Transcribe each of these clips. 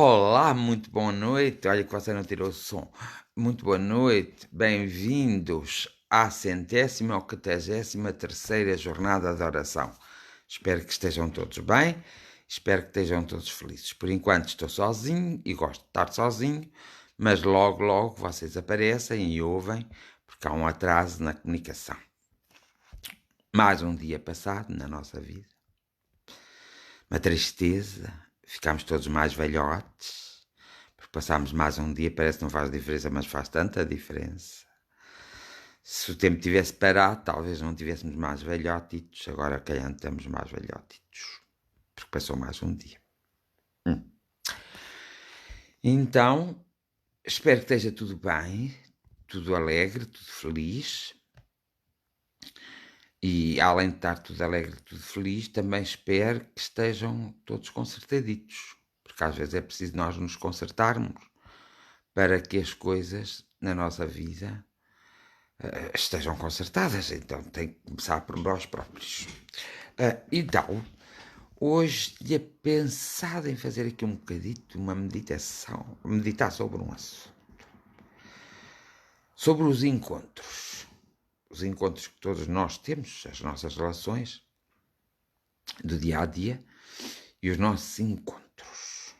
Olá, muito boa noite. Olha que você não tirou o som. Muito boa noite. Bem-vindos à 183ª jornada de oração. Espero que estejam todos bem. Espero que estejam todos felizes. Por enquanto estou sozinho e gosto de estar sozinho, mas logo, logo vocês aparecem e ouvem, porque há um atraso na comunicação. Mais um dia passado na nossa vida. Uma tristeza. Ficámos todos mais velhotes. Passámos mais um dia, parece que não faz diferença, mas faz tanta diferença. Se o tempo tivesse parado, talvez não tivéssemos mais velhotitos. Agora, calhando, estamos mais velhotitos. Porque passou mais um dia. Então, espero que esteja tudo bem, tudo alegre, tudo feliz. E, além de estar tudo alegre, tudo feliz, também espero que estejam todos consertaditos. Porque às vezes é preciso nós nos consertarmos para que as coisas na nossa vida estejam consertadas. Então tem que começar por nós próprios. Então, hoje tinha pensado em fazer aqui um bocadito uma meditação, meditar sobre um assunto. Sobre os encontros. Os encontros que todos nós temos, as nossas relações do dia a dia e os nossos encontros.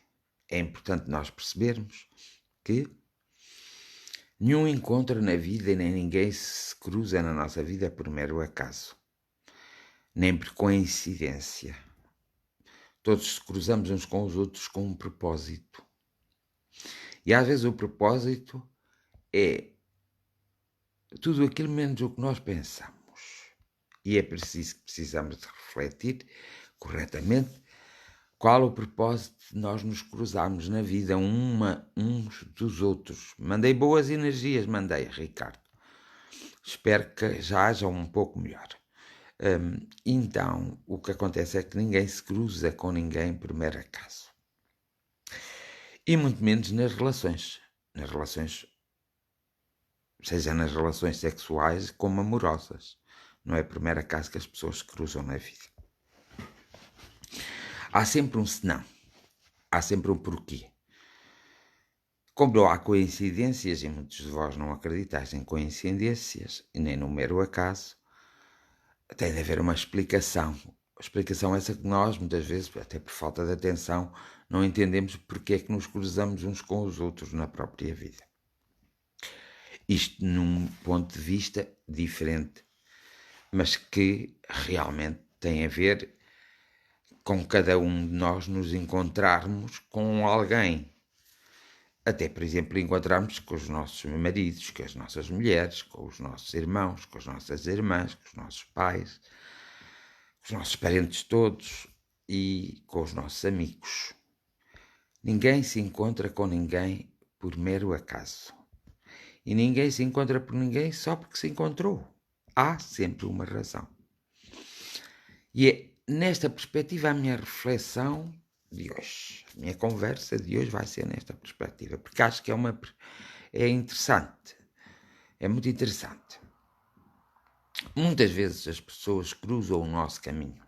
É importante nós percebermos que nenhum encontro na vida e nem ninguém se cruza na nossa vida por mero acaso, nem por coincidência. Todos se cruzamos uns com os outros com um propósito. E às vezes o propósito é tudo aquilo menos o que nós pensamos. E é preciso que precisamos de refletir corretamente qual o propósito de nós nos cruzarmos na vida uns dos outros. Mandei boas energias, Ricardo. Espero que já haja um pouco melhor. Então, o que acontece é que ninguém se cruza com ninguém por mero acaso. E muito menos nas relações. Nas relações, seja nas relações sexuais como amorosas. Não é por mero acaso que as pessoas se cruzam na vida. Há sempre um senão. Há sempre um porquê. Como não há coincidências, e muitos de vós não acreditais em coincidências, e nem no mero acaso, tem de haver uma explicação. A explicação é essa que nós, muitas vezes, até por falta de atenção, não entendemos porque é que nos cruzamos uns com os outros na própria vida. Isto num ponto de vista diferente, mas que realmente tem a ver com cada um de nós nos encontrarmos com alguém. Até, por exemplo, encontrarmos com os nossos maridos, com as nossas mulheres, com os nossos irmãos, com as nossas irmãs, com os nossos pais, com os nossos parentes todos e com os nossos amigos. Ninguém se encontra com ninguém por mero acaso. E ninguém se encontra por ninguém só porque se encontrou. Há sempre uma razão. E é nesta perspectiva a minha reflexão de hoje. A minha conversa de hoje vai ser nesta perspectiva, porque acho que é interessante. É muito interessante. Muitas vezes as pessoas cruzam o nosso caminho.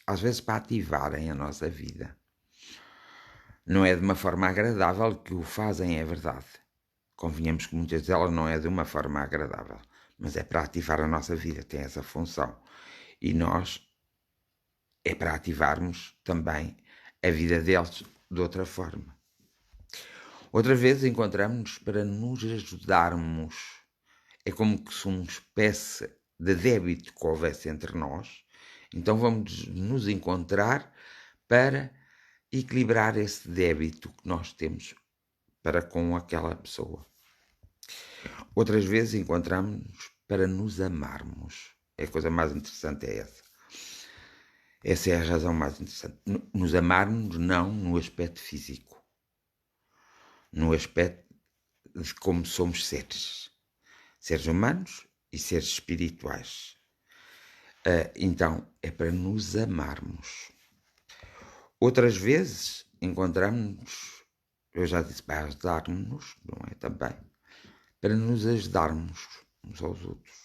Às vezes para ativarem a nossa vida. Não é de uma forma agradável que o fazem, é verdade. Convenhamos que muitas delas não é de uma forma agradável, mas é para ativar a nossa vida, tem essa função. E nós é para ativarmos também a vida deles de outra forma. Outra vez encontramos-nos para nos ajudarmos. É como que se uma espécie de débito que houvesse entre nós. Então vamos nos encontrar para equilibrar esse débito que nós temos para com aquela pessoa. Outras vezes encontramos-nos para nos amarmos. A coisa mais interessante é essa. Essa é a razão mais interessante. Nos amarmos não no aspecto físico. No aspecto de como somos seres. Seres humanos e seres espirituais. Então, é para nos amarmos. Outras vezes encontramos-nos, eu já disse, para ajudar-nos, não é? Também, para nos ajudarmos uns aos outros.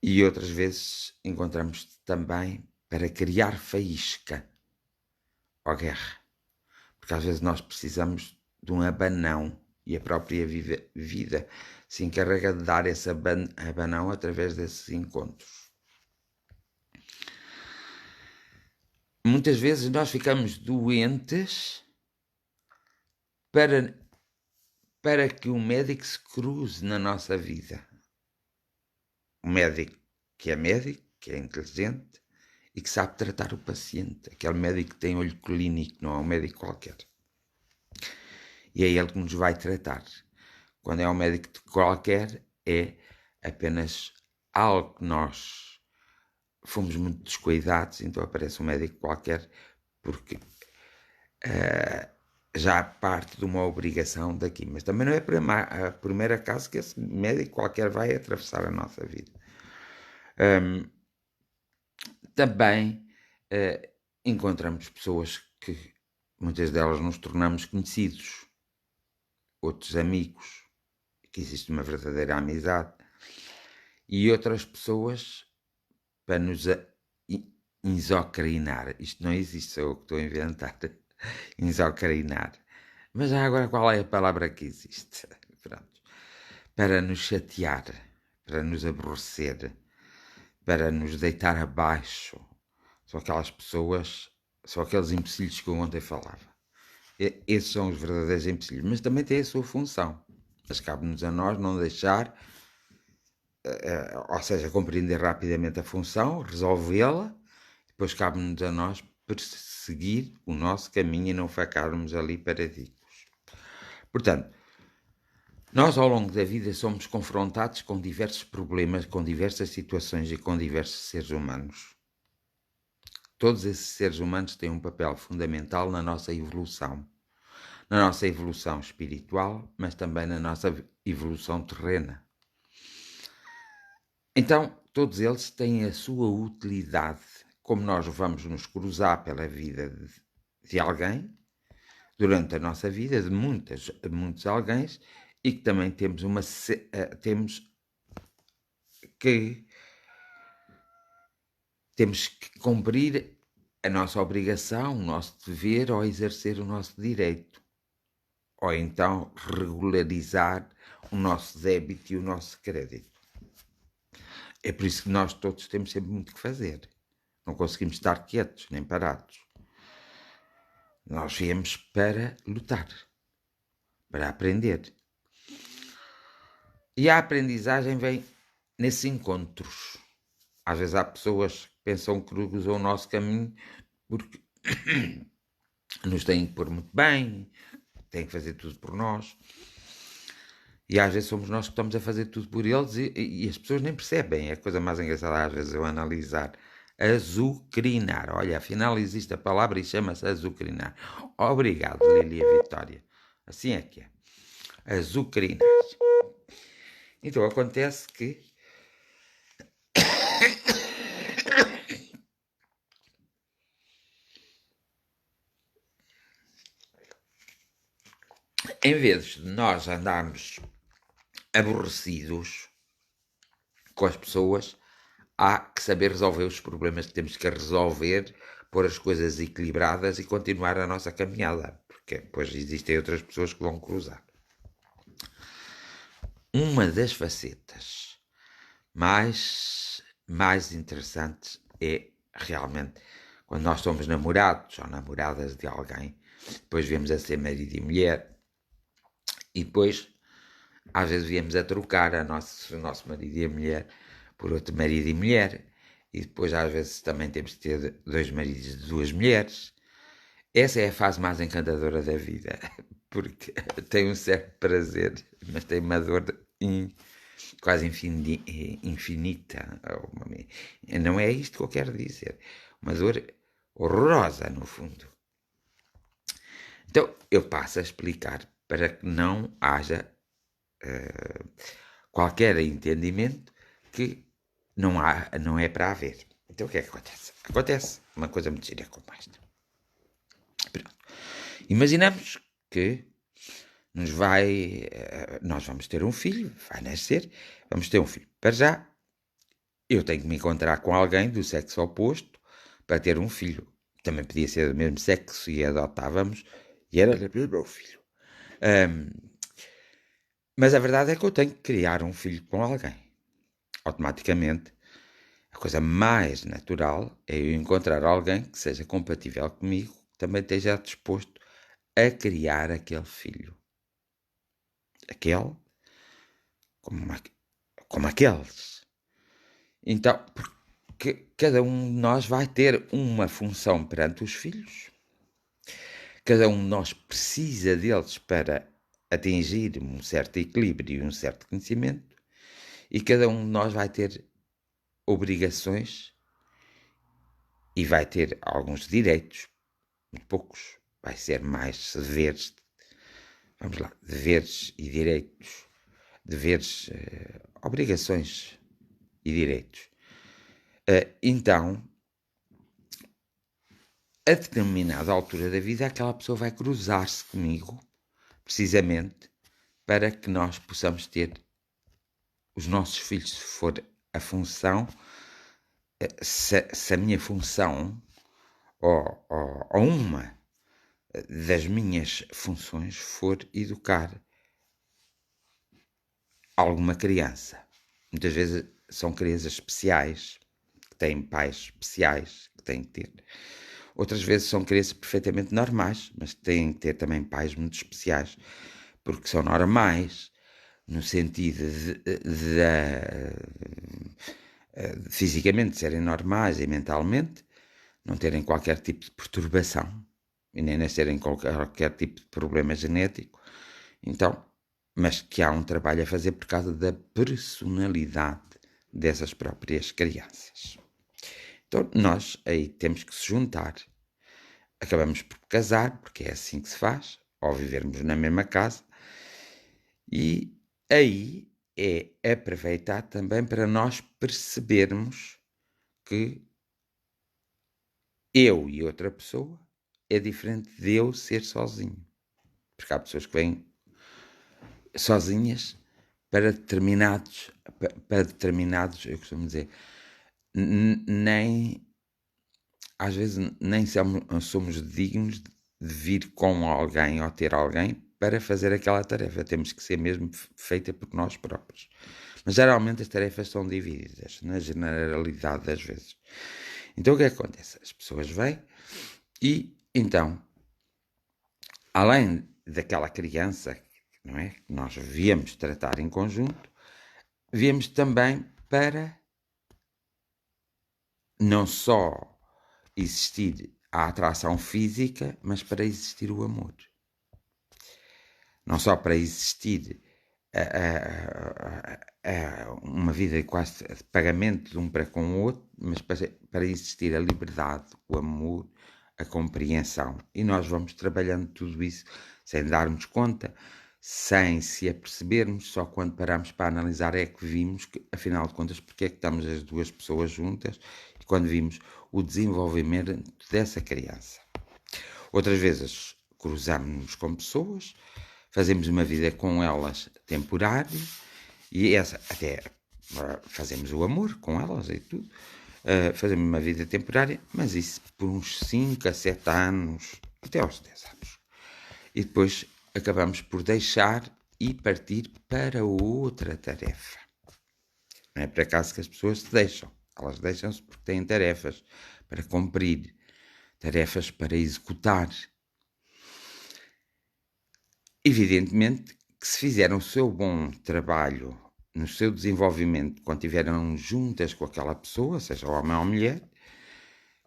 E outras vezes encontramos também para criar faísca ou guerra. Porque às vezes nós precisamos de um abanão e a própria vida se encarrega de dar esse abanão através desses encontros. Muitas vezes nós ficamos doentes para que o médico se cruze na nossa vida. O médico, que é inteligente e que sabe tratar o paciente. Aquele médico que tem olho clínico, não é um médico qualquer. E é ele que nos vai tratar. Quando é um médico qualquer, é apenas algo que nós fomos muito descuidados, então aparece um médico qualquer, porque já parte de uma obrigação daqui. Mas também não é a primeira caso que esse médico qualquer vai atravessar a nossa vida. Também encontramos pessoas que muitas delas nos tornamos conhecidos, outros amigos, que existe uma verdadeira amizade, e outras pessoas para nos insocrinar. Isto não existe, sou eu que estou a inventar. Insocrinar. Mas já agora qual é a palavra que existe? Pronto. Para nos chatear, para nos aborrecer, para nos deitar abaixo. São aquelas pessoas, são aqueles imbecilhos que eu ontem falava. Esses são os verdadeiros imbecilhos, mas também têm a sua função. Mas cabe-nos a nós não deixar, ou seja, compreender rapidamente a função, resolvê-la, depois cabe-nos a nós perseguir o nosso caminho e não ficarmos ali paradicos. Portanto, nós ao longo da vida somos confrontados com diversos problemas, com diversas situações e com diversos seres humanos. Todos esses seres humanos têm um papel fundamental na nossa evolução espiritual, mas também na nossa evolução terrena. Então, todos eles têm a sua utilidade, como nós vamos nos cruzar pela vida de alguém, durante a nossa vida, de muitos alguém, e que também temos que cumprir a nossa obrigação, o nosso dever, ou exercer o nosso direito, ou então regularizar o nosso débito e o nosso crédito. É por isso que nós todos temos sempre muito que fazer. Não conseguimos estar quietos, nem parados. Nós viemos para lutar, para aprender. E a aprendizagem vem nesses encontros. Às vezes há pessoas que pensam que cruzam o nosso caminho porque nos têm que pôr muito bem, têm que fazer tudo por nós. E às vezes somos nós que estamos a fazer tudo por eles e as pessoas nem percebem. É a coisa mais engraçada às vezes eu analisar. Azucrinar. Olha, afinal existe a palavra e chama-se azucrinar. Obrigado, Lilia Vitória. Assim é que é. Azucrinar. Então acontece que em vez de nós andarmos aborrecidos com as pessoas, há que saber resolver os problemas que temos que resolver, pôr as coisas equilibradas e continuar a nossa caminhada, porque depois existem outras pessoas que vão cruzar. Uma das facetas mais interessantes é realmente quando nós somos namorados ou namoradas de alguém, depois viemos a ser marido e mulher, e depois às vezes viemos a trocar o nosso marido e a mulher por outro marido e mulher, e depois às vezes também temos que ter 2 maridos e 2 mulheres. Essa é a fase mais encantadora da vida, porque tem um certo prazer, mas tem uma dor quase infinita. Não é isto que eu quero dizer. Uma dor horrorosa, no fundo. Então, eu passo a explicar para que não haja qualquer entendimento que não é para haver. Então, o que é que acontece? Acontece uma coisa muito gira como esta. Pronto. Imaginamos que nós vamos ter um filho, vai nascer, vamos ter um filho. Para já, eu tenho que me encontrar com alguém do sexo oposto para ter um filho. Também podia ser do mesmo sexo e adotávamos E era o meu filho. Mas a verdade é que eu tenho que criar um filho com alguém. Automaticamente, a coisa mais natural é eu encontrar alguém que seja compatível comigo, que também esteja disposto a criar aquele filho. Aquele, como aqueles. Então, porque cada um de nós vai ter uma função perante os filhos. Cada um de nós precisa deles para atingir um certo equilíbrio e um certo conhecimento. E cada um de nós vai ter obrigações e vai ter alguns direitos, muito poucos, vai ser mais deveres, vamos lá, deveres e direitos, deveres, obrigações e direitos. Então, a determinada altura da vida, aquela pessoa vai cruzar-se comigo, precisamente, para que nós possamos ter os nossos filhos, se for a função, se a minha função ou uma das minhas funções for educar alguma criança. Muitas vezes são crianças especiais, que têm pais especiais, que têm que ter. Outras vezes são crianças perfeitamente normais, mas têm que ter também pais muito especiais, porque são normais, no sentido de fisicamente serem normais e mentalmente, não terem qualquer tipo de perturbação e nem nascerem com qualquer tipo de problema genético. Então, mas que há um trabalho a fazer por causa da personalidade dessas próprias crianças. Então, nós aí temos que se juntar. Acabamos por casar, porque é assim que se faz, ou vivermos na mesma casa, e aí é aproveitar também para nós percebermos que eu e outra pessoa é diferente de eu ser sozinho. Porque há pessoas que vêm sozinhas para determinados, eu costumo dizer, nem, às vezes nem somos dignos de vir com alguém ou ter alguém para fazer aquela tarefa. Temos que ser mesmo feita por nós próprios. Mas geralmente as tarefas são divididas, na generalidade das vezes. Então o que acontece? As pessoas vêm e, então, além daquela criança, não é, que nós viemos tratar em conjunto, viemos também para não só existir a atração física, mas para existir o amor. Não só para existir uma vida quase de pagamento de um para com o outro, mas para existir a liberdade, o amor, a compreensão. E nós vamos trabalhando tudo isso sem darmos conta, sem se apercebermos, só quando paramos para analisar é que vimos que, afinal de contas, porque é que estamos as duas pessoas juntas, e quando vimos o desenvolvimento dessa criança. Outras vezes cruzamos-nos com pessoas, fazemos uma vida com elas temporária, e essa até fazemos o amor com elas e tudo, fazemos uma vida temporária, mas isso por uns 5 a 7 anos, até aos 10 anos. E depois acabamos por deixar e partir para outra tarefa. Não é por acaso que as pessoas se deixam. Elas deixam-se porque têm tarefas para cumprir, tarefas para executar. Evidentemente que se fizeram o seu bom trabalho no seu desenvolvimento, quando estiveram juntas com aquela pessoa, seja homem ou mulher,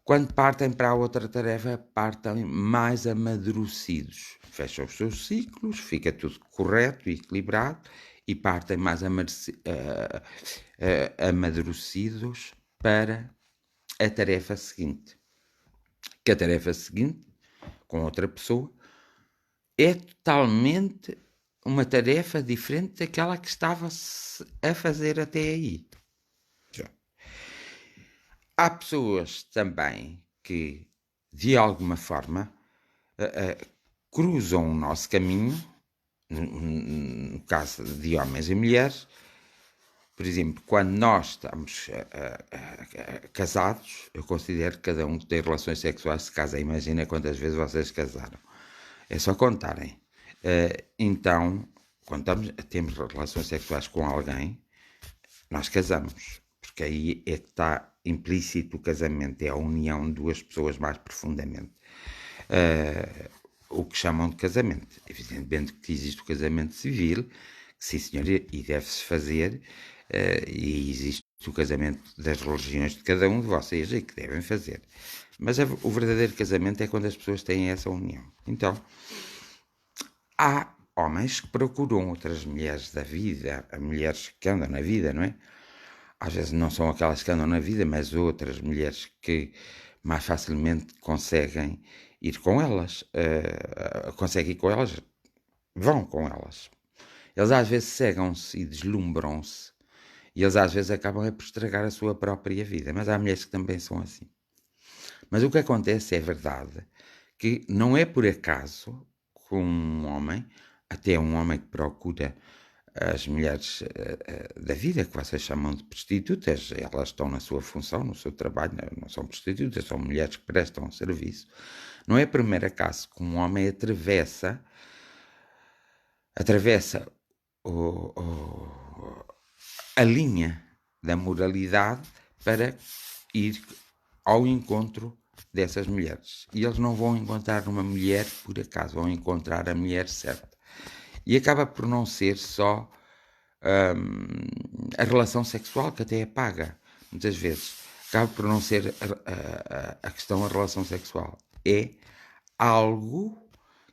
quando partem para a outra tarefa, partem mais amadurecidos. Fecham os seus ciclos, fica tudo correto e equilibrado e partem mais amadurecidos para a tarefa seguinte. Que a tarefa seguinte, com outra pessoa, é totalmente uma tarefa diferente daquela que estava a fazer até aí. Há pessoas também que, de alguma forma, cruzam o nosso caminho, no caso de homens e mulheres. Por exemplo, quando nós estamos casados, eu considero que cada um que tem relações sexuais se casa. Imagina quantas vezes vocês casaram. É só contarem. Então, quando temos relações sexuais com alguém, nós casamos. Porque aí é que está implícito o casamento. É a união de duas pessoas mais profundamente. O que chamam de casamento. Evidentemente que existe o casamento civil, que sim senhor, e deve-se fazer, e existe o casamento das religiões de cada um de vocês, e que devem fazer. Mas o verdadeiro casamento é quando as pessoas têm essa união. Então, há homens que procuram outras mulheres da vida, mulheres que andam na vida, não é? Às vezes não são aquelas que andam na vida, mas outras mulheres que mais facilmente conseguem ir com elas, conseguem ir com elas, vão com elas. Eles às vezes cegam-se e deslumbram-se, e eles às vezes acabam por estragar a sua própria vida, mas há mulheres que também são assim. Mas o que acontece é verdade, que não é por acaso que um homem, até um homem que procura as mulheres da vida, que vocês chamam de prostitutas, elas estão na sua função, no seu trabalho, não são prostitutas, são mulheres que prestam um serviço. Não é por mero acaso que um homem atravessa a linha da moralidade para ir ao encontro dessas mulheres. E eles não vão encontrar uma mulher por acaso, vão encontrar a mulher certa. E acaba por não ser só a relação sexual, que até é paga, muitas vezes. Acaba por não ser a questão da relação sexual. É algo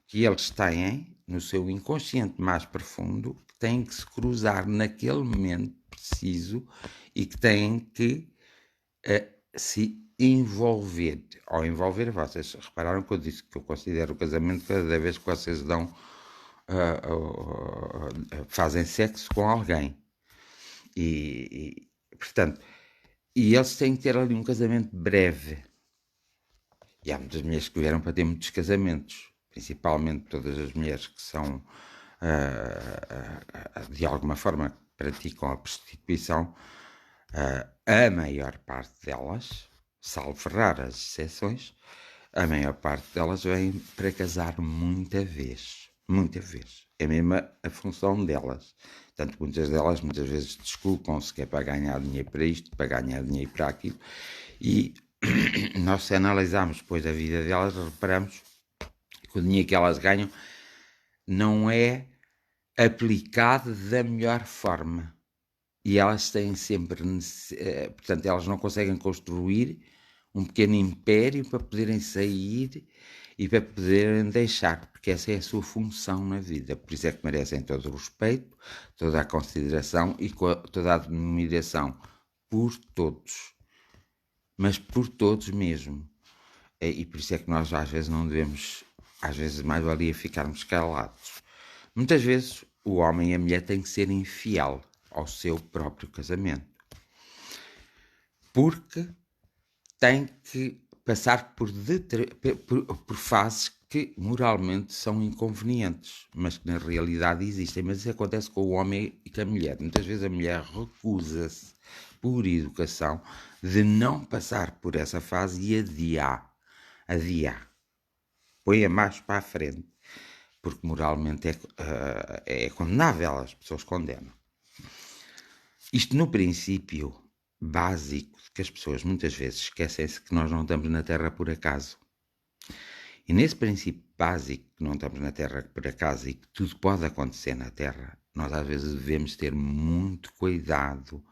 que eles têm no seu inconsciente mais profundo, que têm que se cruzar naquele momento preciso e que têm que se envolver. Ao envolver, vocês repararam que eu disse que eu considero o casamento cada vez que vocês dão fazem sexo com alguém. Portanto, e eles têm que ter ali um casamento breve. E há muitas mulheres que vieram para ter muitos casamentos, principalmente todas as mulheres que são, de alguma forma, praticam a prostituição, a maior parte delas, salvo raras exceções, a maior parte delas vem para casar muita vez. Muita vez. É mesmo a função delas. Tanto muitas delas, muitas vezes, desculpam-se que é para ganhar dinheiro para isto, para ganhar dinheiro para aquilo. E nós, se analisarmos depois a vida delas, reparamos que o dinheiro que elas ganham não é aplicado da melhor forma. E elas têm sempre, portanto, elas não conseguem construir um pequeno império para poderem sair e para poderem deixar, porque essa é a sua função na vida. Por isso é que merecem todo o respeito, toda a consideração e toda a admiração por todos. Mas por todos mesmo. E por isso é que nós às vezes não devemos, às vezes mais valia ficarmos calados. Muitas vezes o homem e a mulher têm que ser infiel ao seu próprio casamento. Porque tem que passar por fases que moralmente são inconvenientes, mas que na realidade existem. Mas isso acontece com o homem e com a mulher. Muitas vezes a mulher recusa-se, por educação, de não passar por essa fase e adiar. Põe-a mais para a frente, porque moralmente é condenável, as pessoas condenam. Isto no princípio básico, que as pessoas muitas vezes esquecem-se que nós não estamos na Terra por acaso. E nesse princípio básico, que não estamos na Terra por acaso e que tudo pode acontecer na Terra, nós às vezes devemos ter muito cuidado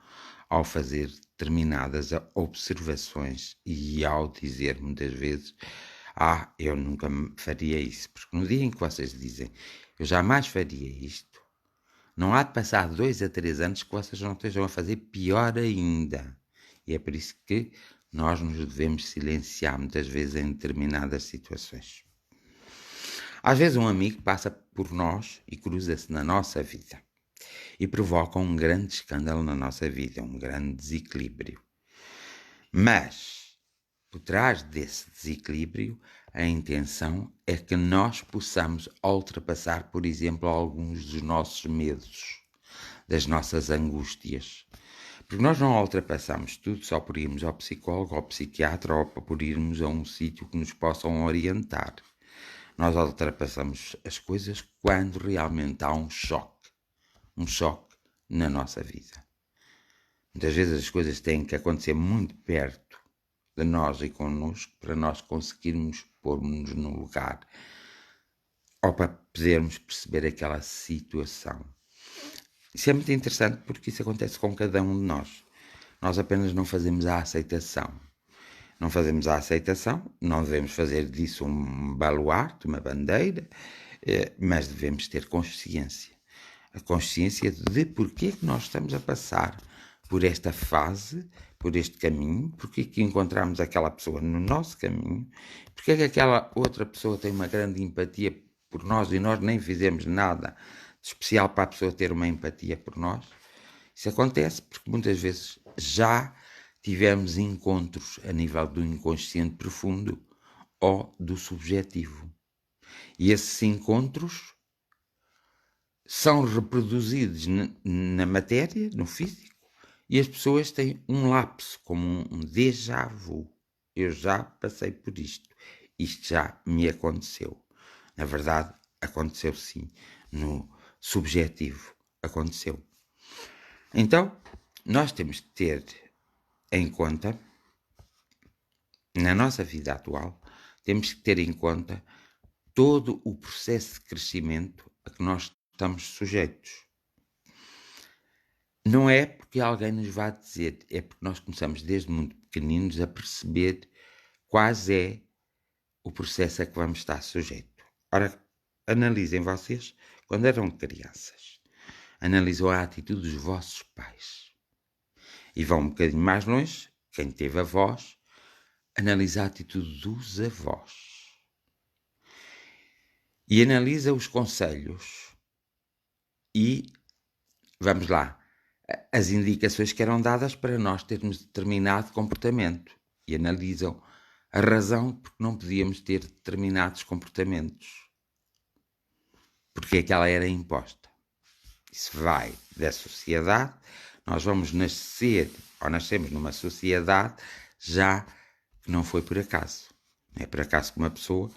ao fazer determinadas observações e ao dizer muitas vezes eu nunca faria isso. Porque no dia em que vocês dizem eu jamais faria isto, não há de passar 2 a 3 anos que vocês não estejam a fazer pior ainda. E é por isso que nós nos devemos silenciar muitas vezes em determinadas situações. Às vezes um amigo passa por nós e cruza-se na nossa vida e provoca um grande escândalo na nossa vida, um grande desequilíbrio. Mas, por trás desse desequilíbrio, a intenção é que nós possamos ultrapassar, por exemplo, alguns dos nossos medos, das nossas angústias. Porque nós não ultrapassamos tudo só por irmos ao psicólogo, ao psiquiatra ou por irmos a um sítio que nos possam orientar. Nós ultrapassamos as coisas quando realmente há um choque na nossa vida. Muitas vezes as coisas têm que acontecer muito perto de nós e connosco para nós conseguirmos pôr-nos no lugar ou para podermos perceber aquela situação. Isso é muito interessante porque isso acontece com cada um de nós. Nós apenas não fazemos a aceitação. Não fazemos a aceitação, não devemos fazer disso um baluarte, uma bandeira, mas devemos ter consciência. A consciência de porquê que nós estamos a passar por esta fase, por este caminho, porque que encontramos aquela pessoa no nosso caminho, porque que aquela outra pessoa tem uma grande empatia por nós e nós nem fizemos nada de especial para a pessoa ter uma empatia por nós. Isso acontece porque muitas vezes já tivemos encontros a nível do inconsciente profundo ou do subjetivo. E esses encontros são reproduzidos na matéria, no físico, e as pessoas têm um lapso, como um déjà vu. Eu já passei por isto. Isto já me aconteceu. Na verdade, aconteceu sim. No subjetivo, aconteceu. Então, nós temos que ter em conta, na nossa vida atual, temos que ter em conta todo o processo de crescimento a que nós estamos sujeitos. Não é porque alguém nos vai dizer, é porque nós começamos desde muito pequeninos a perceber quais é o processo a que vamos estar sujeitos. Ora, analisem vocês, quando eram crianças, analisam a atitude dos vossos pais. E vão um bocadinho mais longe, quem teve avós, analisa a atitude dos avós. E analisa os conselhos. E, vamos lá, as indicações que eram dadas para nós termos determinado comportamento. E analisam a razão porque não podíamos ter determinados comportamentos. Porque aquela era imposta. Isso vai da sociedade. Nós vamos nascer, ou nascemos numa sociedade já que não foi por acaso. Não é por acaso que uma pessoa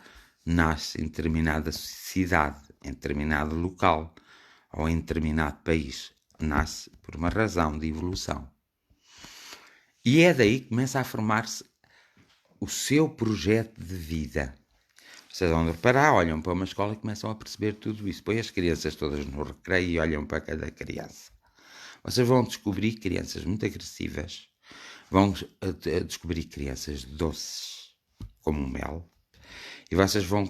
nasce em determinada cidade, em determinado local ou em determinado país. Nasce por uma razão de evolução. E é daí que começa a formar-se o seu projeto de vida. Vocês vão reparar, olham para uma escola e começam a perceber tudo isso. Põem as crianças todas no recreio e olham para cada criança. Vocês vão descobrir crianças muito agressivas, vão descobrir crianças doces, como o mel, e vocês vão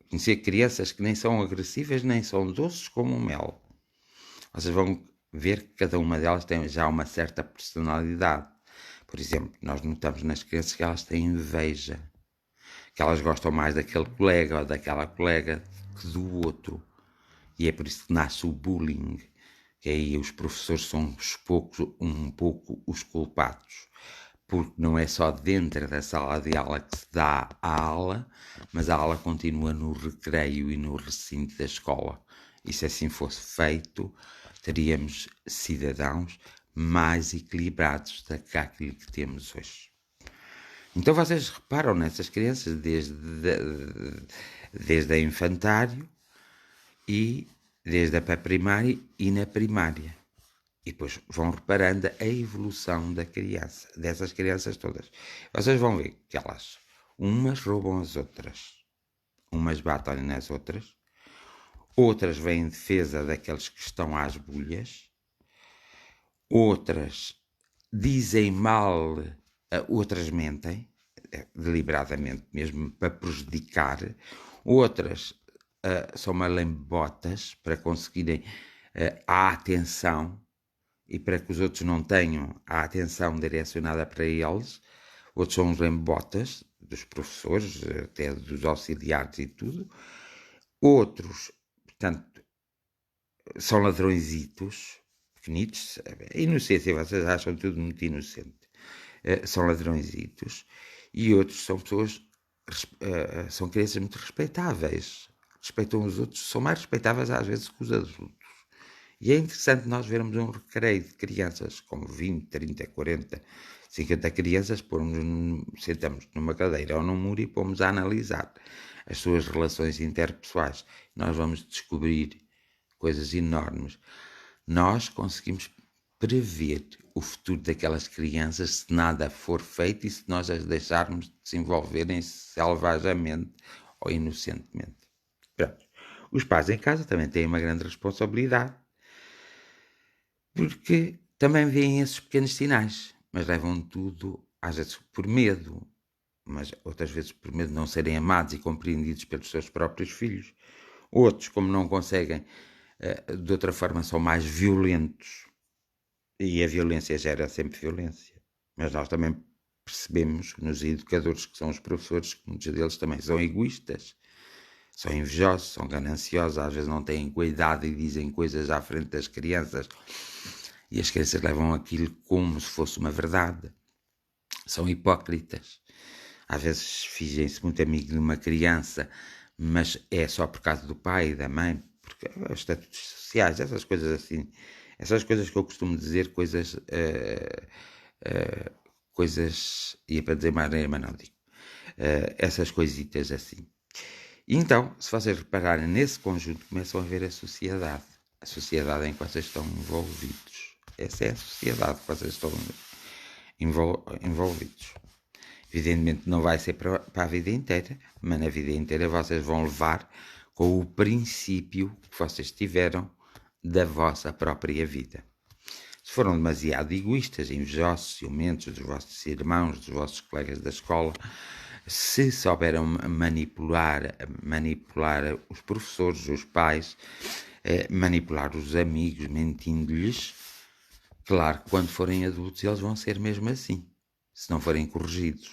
conhecer crianças que nem são agressivas, nem são doces como o mel. Vocês vão ver que cada uma delas tem já uma certa personalidade. Por exemplo, nós notamos nas crianças que elas têm inveja, que elas gostam mais daquele colega ou daquela colega que do outro. E é por isso que nasce o bullying, que aí os professores são um pouco os culpados, porque não é só dentro da sala de aula que se dá a aula, mas a aula continua no recreio e no recinto da escola. E se assim fosse feito, teríamos cidadãos mais equilibrados do que aquilo que temos hoje. Então vocês reparam nessas crianças desde a infantário e desde a pré-primária e na primária. E depois vão reparando a evolução da criança, dessas crianças todas. Vocês vão ver que elas, umas roubam as outras, umas batem nas outras, outras vêm em defesa daqueles que estão às bulhas, outras dizem mal, outras mentem, deliberadamente mesmo, para prejudicar, outras são malembotas para conseguirem a atenção e para que os outros não tenham a atenção direcionada para eles. Outros são os lembotas dos professores, até dos auxiliares e tudo. Outros, portanto, são ladrõezitos, pequenitos. A inocência, vocês acham tudo muito inocente. São ladrõezitos. E outros são pessoas, são crianças muito respeitáveis. Respeitam os outros, são mais respeitáveis às vezes que os adultos. E é interessante nós vermos um recreio de crianças com 20, 30, 40, 50 crianças, sentamos numa cadeira ou num muro e pomos a analisar as suas relações interpessoais. Nós vamos descobrir coisas enormes. Nós conseguimos prever o futuro daquelas crianças se nada for feito e se nós as deixarmos desenvolverem-se selvagemente ou inocentemente. Pronto. Os pais em casa também têm uma grande responsabilidade, porque também veem esses pequenos sinais, mas levam tudo, às vezes por medo, mas outras vezes por medo de não serem amados e compreendidos pelos seus próprios filhos. Outros, como não conseguem, de outra forma, são mais violentos. E a violência gera sempre violência. Mas nós também percebemos nos educadores, que são os professores, que muitos deles também são egoístas, são invejosos, são gananciosos, às vezes não têm cuidado e dizem coisas à frente das crianças e as crianças levam aquilo como se fosse uma verdade. São hipócritas. Às vezes fingem-se muito amigo de uma criança, mas é só por causa do pai e da mãe, porque os estatutos sociais, essas coisas assim, essas coisas que eu costumo dizer, coisas, ia para dizer maneira, mas não digo, essas coisitas assim. Então, se vocês repararem nesse conjunto, começam a ver a sociedade em que vocês estão envolvidos. Essa é a sociedade que vocês estão envolvidos. Evidentemente não vai ser para a vida inteira, mas na vida inteira vocês vão levar com o princípio que vocês tiveram da vossa própria vida. Se foram demasiado egoístas, invejosos, ciumentos dos vossos irmãos, dos vossos colegas da escola, se souberam manipular os professores, os pais, manipular os amigos, mentindo-lhes, claro que quando forem adultos eles vão ser mesmo assim, se não forem corrigidos.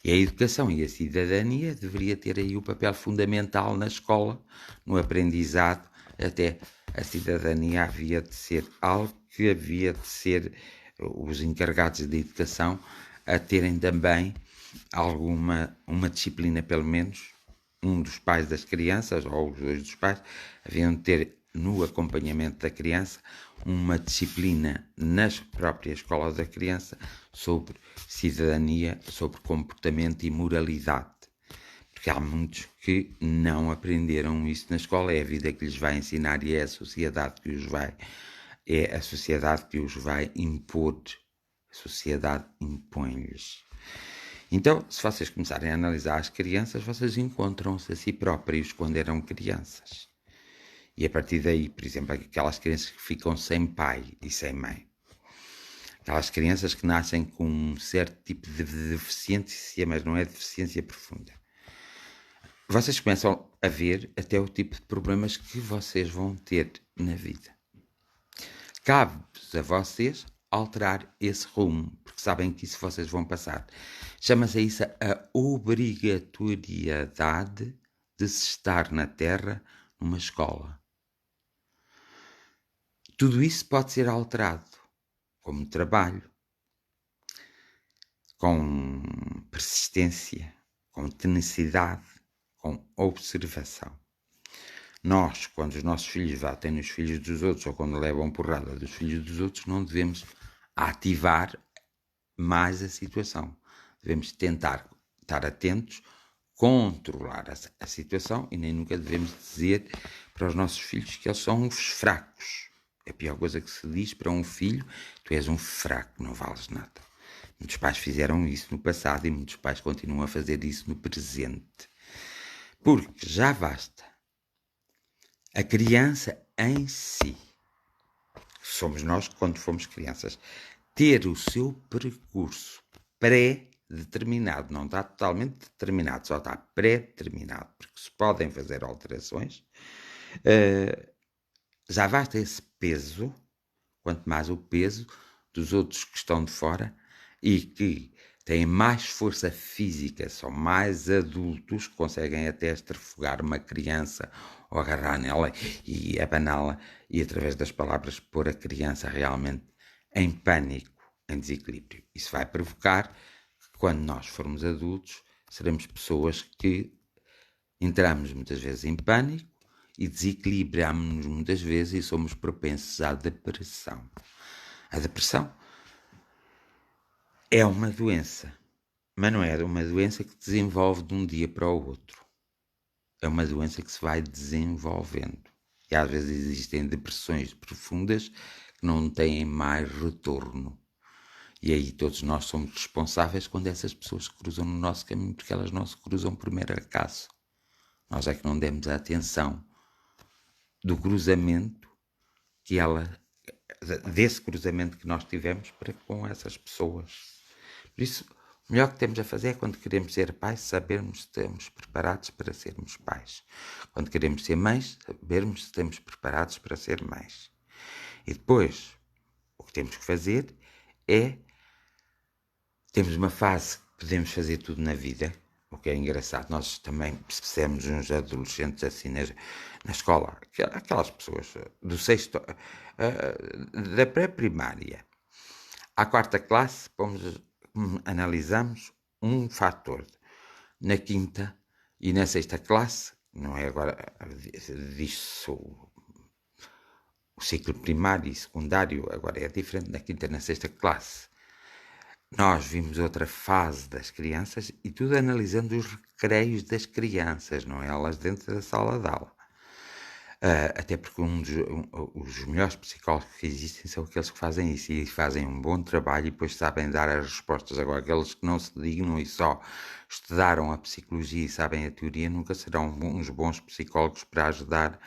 E a educação e a cidadania deveria ter aí o papel fundamental na escola, no aprendizado. Até a cidadania havia de ser algo que havia de ser os encarregados de educação a terem também uma disciplina, pelo menos, um dos pais das crianças, ou os dois dos pais, haviam de ter no acompanhamento da criança uma disciplina nas próprias escolas da criança sobre cidadania, sobre comportamento e moralidade. Porque há muitos que não aprenderam isso na escola, é a vida que lhes vai ensinar e é a sociedade que os vai impor. A sociedade impõe-lhes. Então, se vocês começarem a analisar as crianças, vocês encontram-se a si próprios quando eram crianças. E a partir daí, por exemplo, aquelas crianças que ficam sem pai e sem mãe. Aquelas crianças que nascem com um certo tipo de deficiência, mas não é deficiência profunda. Vocês começam a ver até o tipo de problemas que vocês vão ter na vida. Cabe-vos a vocês alterar esse rumo, porque sabem que isso vocês vão passar. Chama-se isso a obrigatoriedade de se estar na Terra numa escola. Tudo isso pode ser alterado, como trabalho, com persistência, com tenacidade, com observação. Nós, quando os nossos filhos batem nos filhos dos outros ou quando levam porrada dos filhos dos outros, não devemos ativar mais a situação. Devemos tentar estar atentos, controlar a situação e nem nunca devemos dizer para os nossos filhos que eles são uns fracos. É a pior coisa que se diz para um filho: tu és um fraco, não vales nada. Muitos pais fizeram isso no passado e muitos pais continuam a fazer isso no presente. Porque já basta a criança em si, somos nós quando fomos crianças, ter o seu percurso pré-determinado, não está totalmente determinado, só está pré-determinado, porque se podem fazer alterações. Já basta esse peso, quanto mais o peso dos outros que estão de fora e que têm mais força física, são mais adultos, conseguem até estrefogar uma criança ou agarrar nela e abaná-la e através das palavras pôr a criança realmente em pânico, em desequilíbrio. Isso vai provocar que quando nós formos adultos seremos pessoas que entramos muitas vezes em pânico e desequilibramos-nos muitas vezes e somos propensos à depressão. A depressão é uma doença, mas não é uma doença que desenvolve de um dia para o outro. É uma doença que se vai desenvolvendo. E às vezes existem depressões profundas que não têm mais retorno. E aí todos nós somos responsáveis quando essas pessoas se cruzam no nosso caminho, porque elas não se cruzam por mero acaso. Nós é que não demos a atenção do cruzamento desse cruzamento que nós tivemos para com essas pessoas. Por isso, o melhor que temos a fazer é quando queremos ser pais, sabermos se estamos preparados para sermos pais. Quando queremos ser mães, sabermos se estamos preparados para ser mães. E depois, o que temos que fazer é, temos uma fase que podemos fazer tudo na vida, o que é engraçado. Nós também percebemos uns adolescentes assim na escola, aquelas pessoas do sexto, da pré-primária à quarta classe, analisamos um fator. Na quinta e na sexta classe, não é agora, diz-se o ciclo primário e secundário, agora é diferente na quinta e na sexta classe. Nós vimos outra fase das crianças e tudo analisando os recreios das crianças, não é? Elas dentro da sala de aula. Até porque os melhores psicólogos que existem são aqueles que fazem isso e fazem um bom trabalho e depois sabem dar as respostas. Agora, aqueles que não se dignam e só estudaram a psicologia e sabem a teoria nunca serão uns bons psicólogos para ajudar,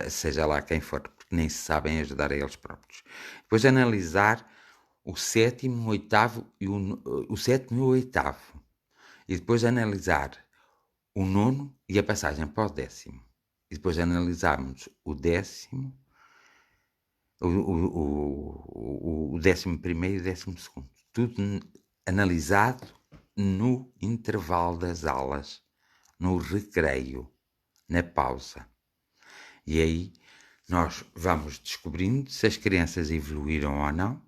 seja lá quem for, porque nem se sabem ajudar a eles próprios. Depois analisar o sétimo, o oitavo e o sétimo e o oitavo. E depois analisar o nono e a passagem para o décimo. E depois analisarmos o décimo, o 11º e o 12º. Tudo analisado no intervalo das aulas, no recreio, na pausa. E aí nós vamos descobrindo se as crianças evoluíram ou não,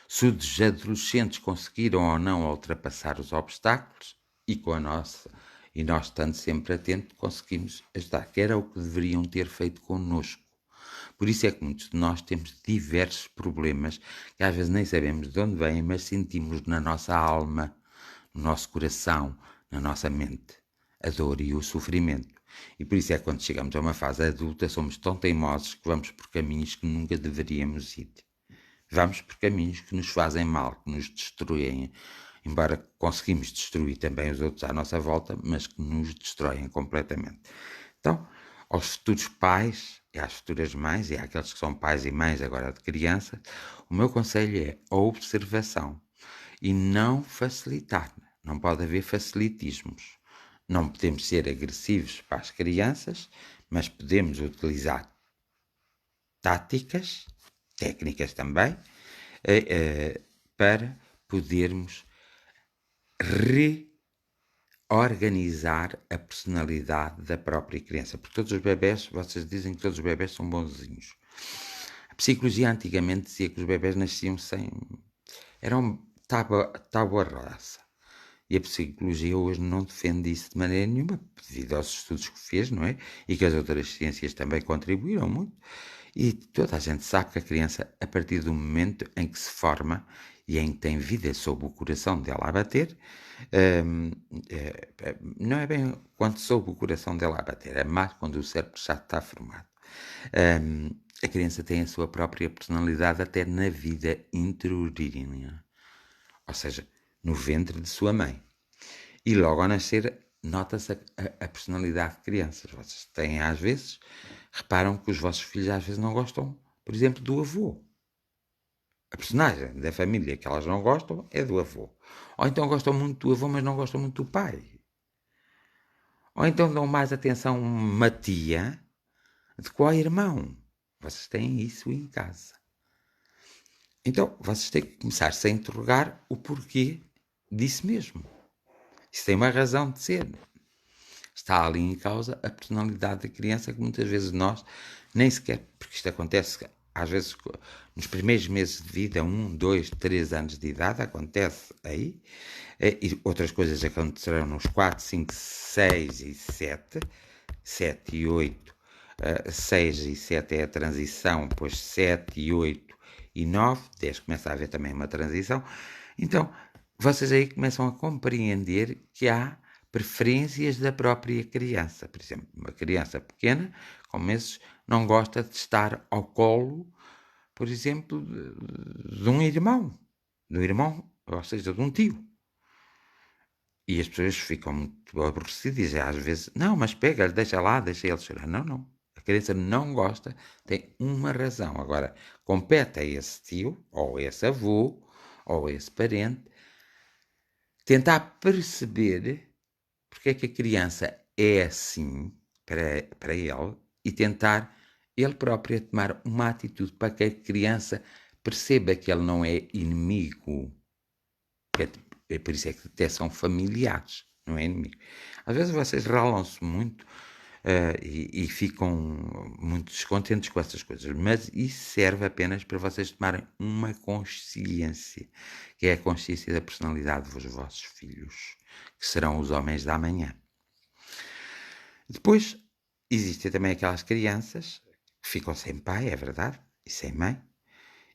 se os adolescentes conseguiram ou não ultrapassar os obstáculos e com a nossa... E nós, estando sempre atentos, conseguimos ajudar, que era o que deveriam ter feito connosco. Por isso é que muitos de nós temos diversos problemas que às vezes nem sabemos de onde vêm, mas sentimos na nossa alma, no nosso coração, na nossa mente, a dor e o sofrimento. E por isso é que quando chegamos a uma fase adulta somos tão teimosos que vamos por caminhos que nunca deveríamos ir. Vamos por caminhos que nos fazem mal, que nos destruem, embora conseguimos destruir também os outros à nossa volta, mas que nos destroem completamente. Então, aos futuros pais, e às futuras mães, e àqueles que são pais e mães agora de criança, o meu conselho é a observação e não facilitar. Não pode haver facilitismos. Não podemos ser agressivos para as crianças, mas podemos utilizar táticas, técnicas também, para podermos reorganizar a personalidade da própria criança. Porque todos os bebés, vocês dizem que todos os bebés são bonzinhos. A psicologia antigamente dizia que os bebés nasciam sem... eram tábua rasa. E a psicologia hoje não defende isso de maneira nenhuma, devido aos estudos que fez, não é? E que as outras ciências também contribuíram muito. E toda a gente sabe que a criança, a partir do momento em que se forma e em que tem vida sob o coração dela a bater, não é bem quando sob o coração dela a bater, é mais quando o cérebro já está formado. A criança tem a sua própria personalidade até na vida intrauterina, ou seja, no ventre de sua mãe. E logo ao nascer nota-se a personalidade de crianças. Vocês têm às vezes, reparam que os vossos filhos às vezes não gostam, por exemplo, do avô. A personagem da família que elas não gostam é do avô. Ou então gostam muito do avô, mas não gostam muito do pai. Ou então dão mais atenção a uma tia do que ao irmão. Vocês têm isso em casa. Então, vocês têm que começar-se a interrogar o porquê disso mesmo. Isso tem uma razão de ser. Está ali em causa a personalidade da criança que muitas vezes nós nem sequer, porque isto acontece às vezes nos primeiros meses de vida, 1, 2, 3 anos de idade, acontece aí, e outras coisas acontecerão nos 4, 5, 6 e 7, 7 e 8, 6 e 7 é a transição, depois 7 e 8 e 9, 10 começa a haver também uma transição. Então, vocês aí começam a compreender que há preferências da própria criança. Por exemplo, uma criança pequena, com meses, não gosta de estar ao colo, por exemplo, de um irmão, ou seja, de um tio. E as pessoas ficam muito aborrecidas e dizem às vezes, não, mas pega-lhe, deixa lá, deixa ele chorar. Não, não. A criança não gosta, tem uma razão. Agora, compete a esse tio, ou a esse avô, ou a esse parente, tentar perceber porque é que a criança é assim para ele e tentar ele próprio tomar uma atitude para que a criança perceba que ele não é inimigo. É por isso é que até são familiares, não é inimigo. Às vezes vocês ralam-se muito e ficam muito descontentes com essas coisas, mas isso serve apenas para vocês tomarem uma consciência, que é a consciência da personalidade dos vossos filhos, que serão os homens da manhã. Depois, existem também aquelas crianças que ficam sem pai, é verdade, e sem mãe,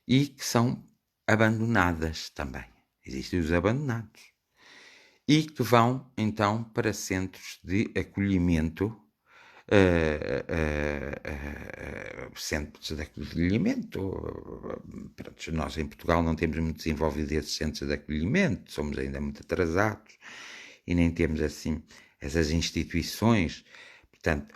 e que são abandonadas também. Existem os abandonados. E que vão, então, para centros de acolhimento, centros de acolhimento. Pronto, nós em Portugal não temos muito desenvolvido esses centros de acolhimento, somos ainda muito atrasados e nem temos assim essas instituições. Portanto,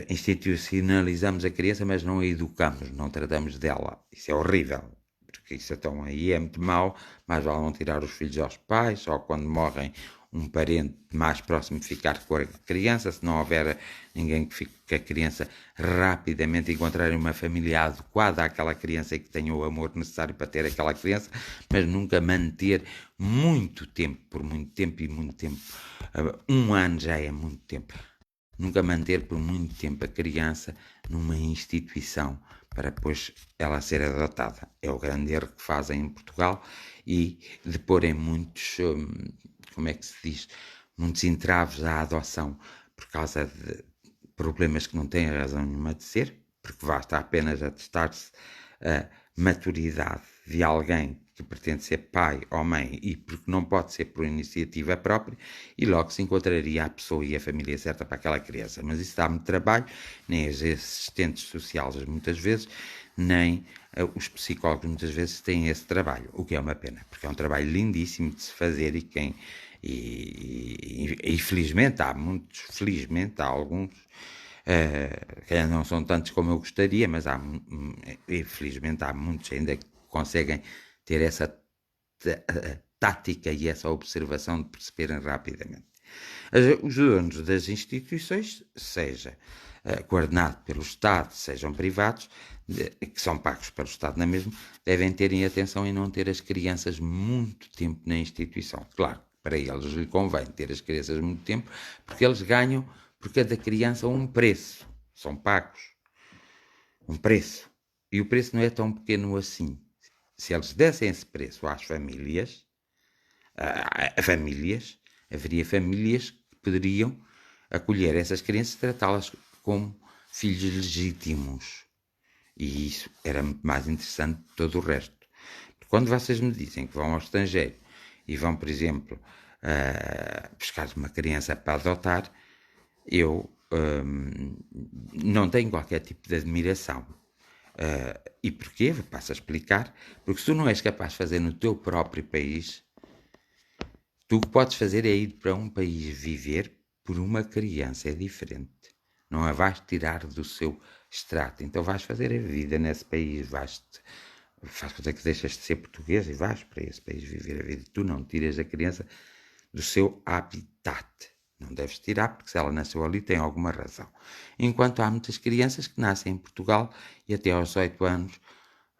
institucionalizamos a criança, mas não a educamos, não tratamos dela. Isso é horrível, porque isso então aí é muito mau, mas vale não tirar os filhos aos pais, só quando morrem um parente mais próximo ficar com a criança, se não houver ninguém que fique com a criança, rapidamente encontrar uma família adequada àquela criança e que tenha o amor necessário para ter aquela criança, mas nunca manter muito tempo, por muito tempo e muito tempo. 1 ano já é muito tempo. Nunca manter por muito tempo a criança numa instituição para depois ela ser adotada. É o grande erro que fazem em Portugal e de porem muitos, como é que se diz, muitos entraves à adoção por causa de problemas que não têm razão nenhuma de ser, porque basta apenas atestar-se a maturidade de alguém que pretende ser pai ou mãe e porque não pode ser por iniciativa própria e logo se encontraria a pessoa e a família certa para aquela criança. Mas isso dá muito trabalho, nem os assistentes sociais muitas vezes, nem os psicólogos muitas vezes têm esse trabalho, o que é uma pena, porque é um trabalho lindíssimo de se fazer e felizmente há muitos, felizmente há alguns, que não são tantos como eu gostaria, mas infelizmente há muitos ainda que conseguem ter essa tática e essa observação de perceberem rapidamente. Os donos das instituições, seja coordenado pelo Estado, sejam privados, que são pagos pelo Estado na mesma, devem terem atenção em não ter as crianças muito tempo na instituição. Claro, para eles lhe convém ter as crianças muito tempo, porque eles ganham por cada criança um preço. São pagos. Um preço. E o preço não é tão pequeno assim. Se eles dessem esse preço às famílias, haveria famílias que poderiam acolher essas crianças e tratá-las como filhos legítimos. E isso era muito mais interessante de todo o resto. Quando vocês me dizem que vão ao estrangeiro e vão, por exemplo, buscar uma criança para adotar, eu não tenho qualquer tipo de admiração. E porquê? Passo a explicar. Porque se tu não és capaz de fazer no teu próprio país, tu o que podes fazer é ir para um país viver por uma criança. É diferente. Não a vais tirar do seu extrato. Então vais fazer a vida nesse país. Faz coisa que deixas de ser português e vais para esse país viver a vida. Tu não tiras a criança do seu habitat. Não deves tirar, porque se ela nasceu ali tem alguma razão. Enquanto há muitas crianças que nascem em Portugal e até aos 8 anos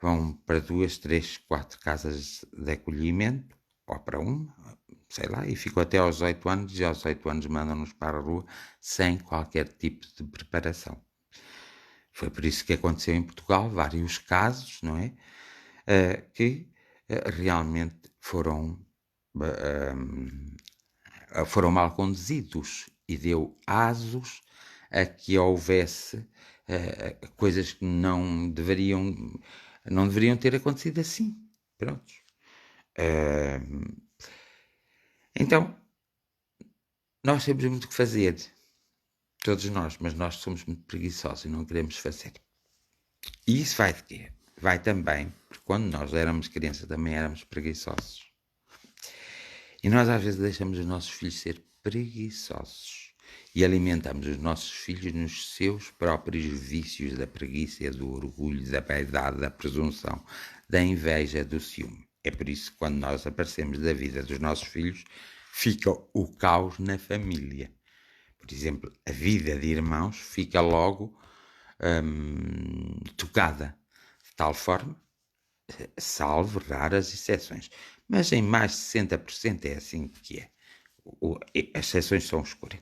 vão para 2, 3, 4 casas de acolhimento, ou para uma, sei lá, e ficam até aos 8 anos, e aos 8 anos mandam-nos para a rua sem qualquer tipo de preparação. Foi por isso que aconteceu em Portugal vários casos, não é? Que realmente foram mal conduzidos e deu asos a que houvesse coisas que não deveriam ter acontecido assim. Pronto. Então, nós temos muito o que fazer, todos nós, mas nós somos muito preguiçosos e não queremos fazer. E isso vai de quê? Vai também, porque quando nós éramos crianças também éramos preguiçosos. E nós às vezes deixamos os nossos filhos ser preguiçosos e alimentamos os nossos filhos nos seus próprios vícios da preguiça, do orgulho, da vaidade, da presunção, da inveja, do ciúme. É por isso que quando nós aparecemos da vida dos nossos filhos, fica o caos na família. Por exemplo, a vida de irmãos fica logo tocada, de tal forma, salvo raras exceções, mas em mais de 60% é assim que é. As exceções são os 40%.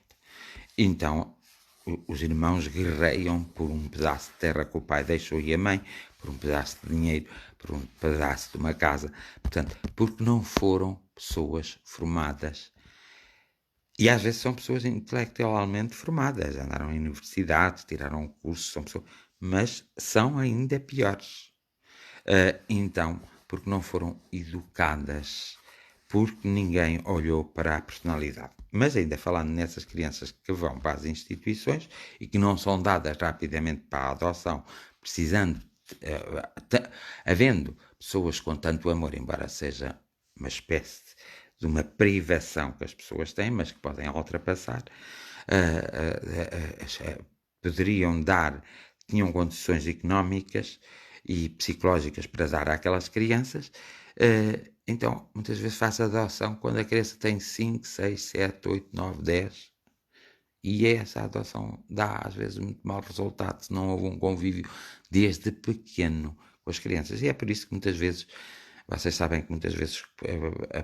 Então, os irmãos guerreiam por um pedaço de terra que o pai deixou e a mãe, por um pedaço de dinheiro, por um pedaço de uma casa, portanto, porque não foram pessoas formadas. E às vezes são pessoas intelectualmente formadas, andaram em universidades, tiraram cursos, são pessoas, mas são ainda piores. Então, porque não foram educadas, porque ninguém olhou para a personalidade. Mas ainda falando nessas crianças que vão para as instituições e que não são dadas rapidamente para a adoção, precisando, havendo pessoas com tanto amor, embora seja uma espécie de uma privação que as pessoas têm, mas que podem ultrapassar, poderiam dar, tinham condições económicas e psicológicas para dar àquelas crianças, então muitas vezes faz a adoção quando a criança tem 5, 6, 7, 8, 9, 10 e essa adoção dá às vezes muito mau resultado se não houve um convívio desde pequeno com as crianças. E é por isso que muitas vezes, vocês sabem que muitas vezes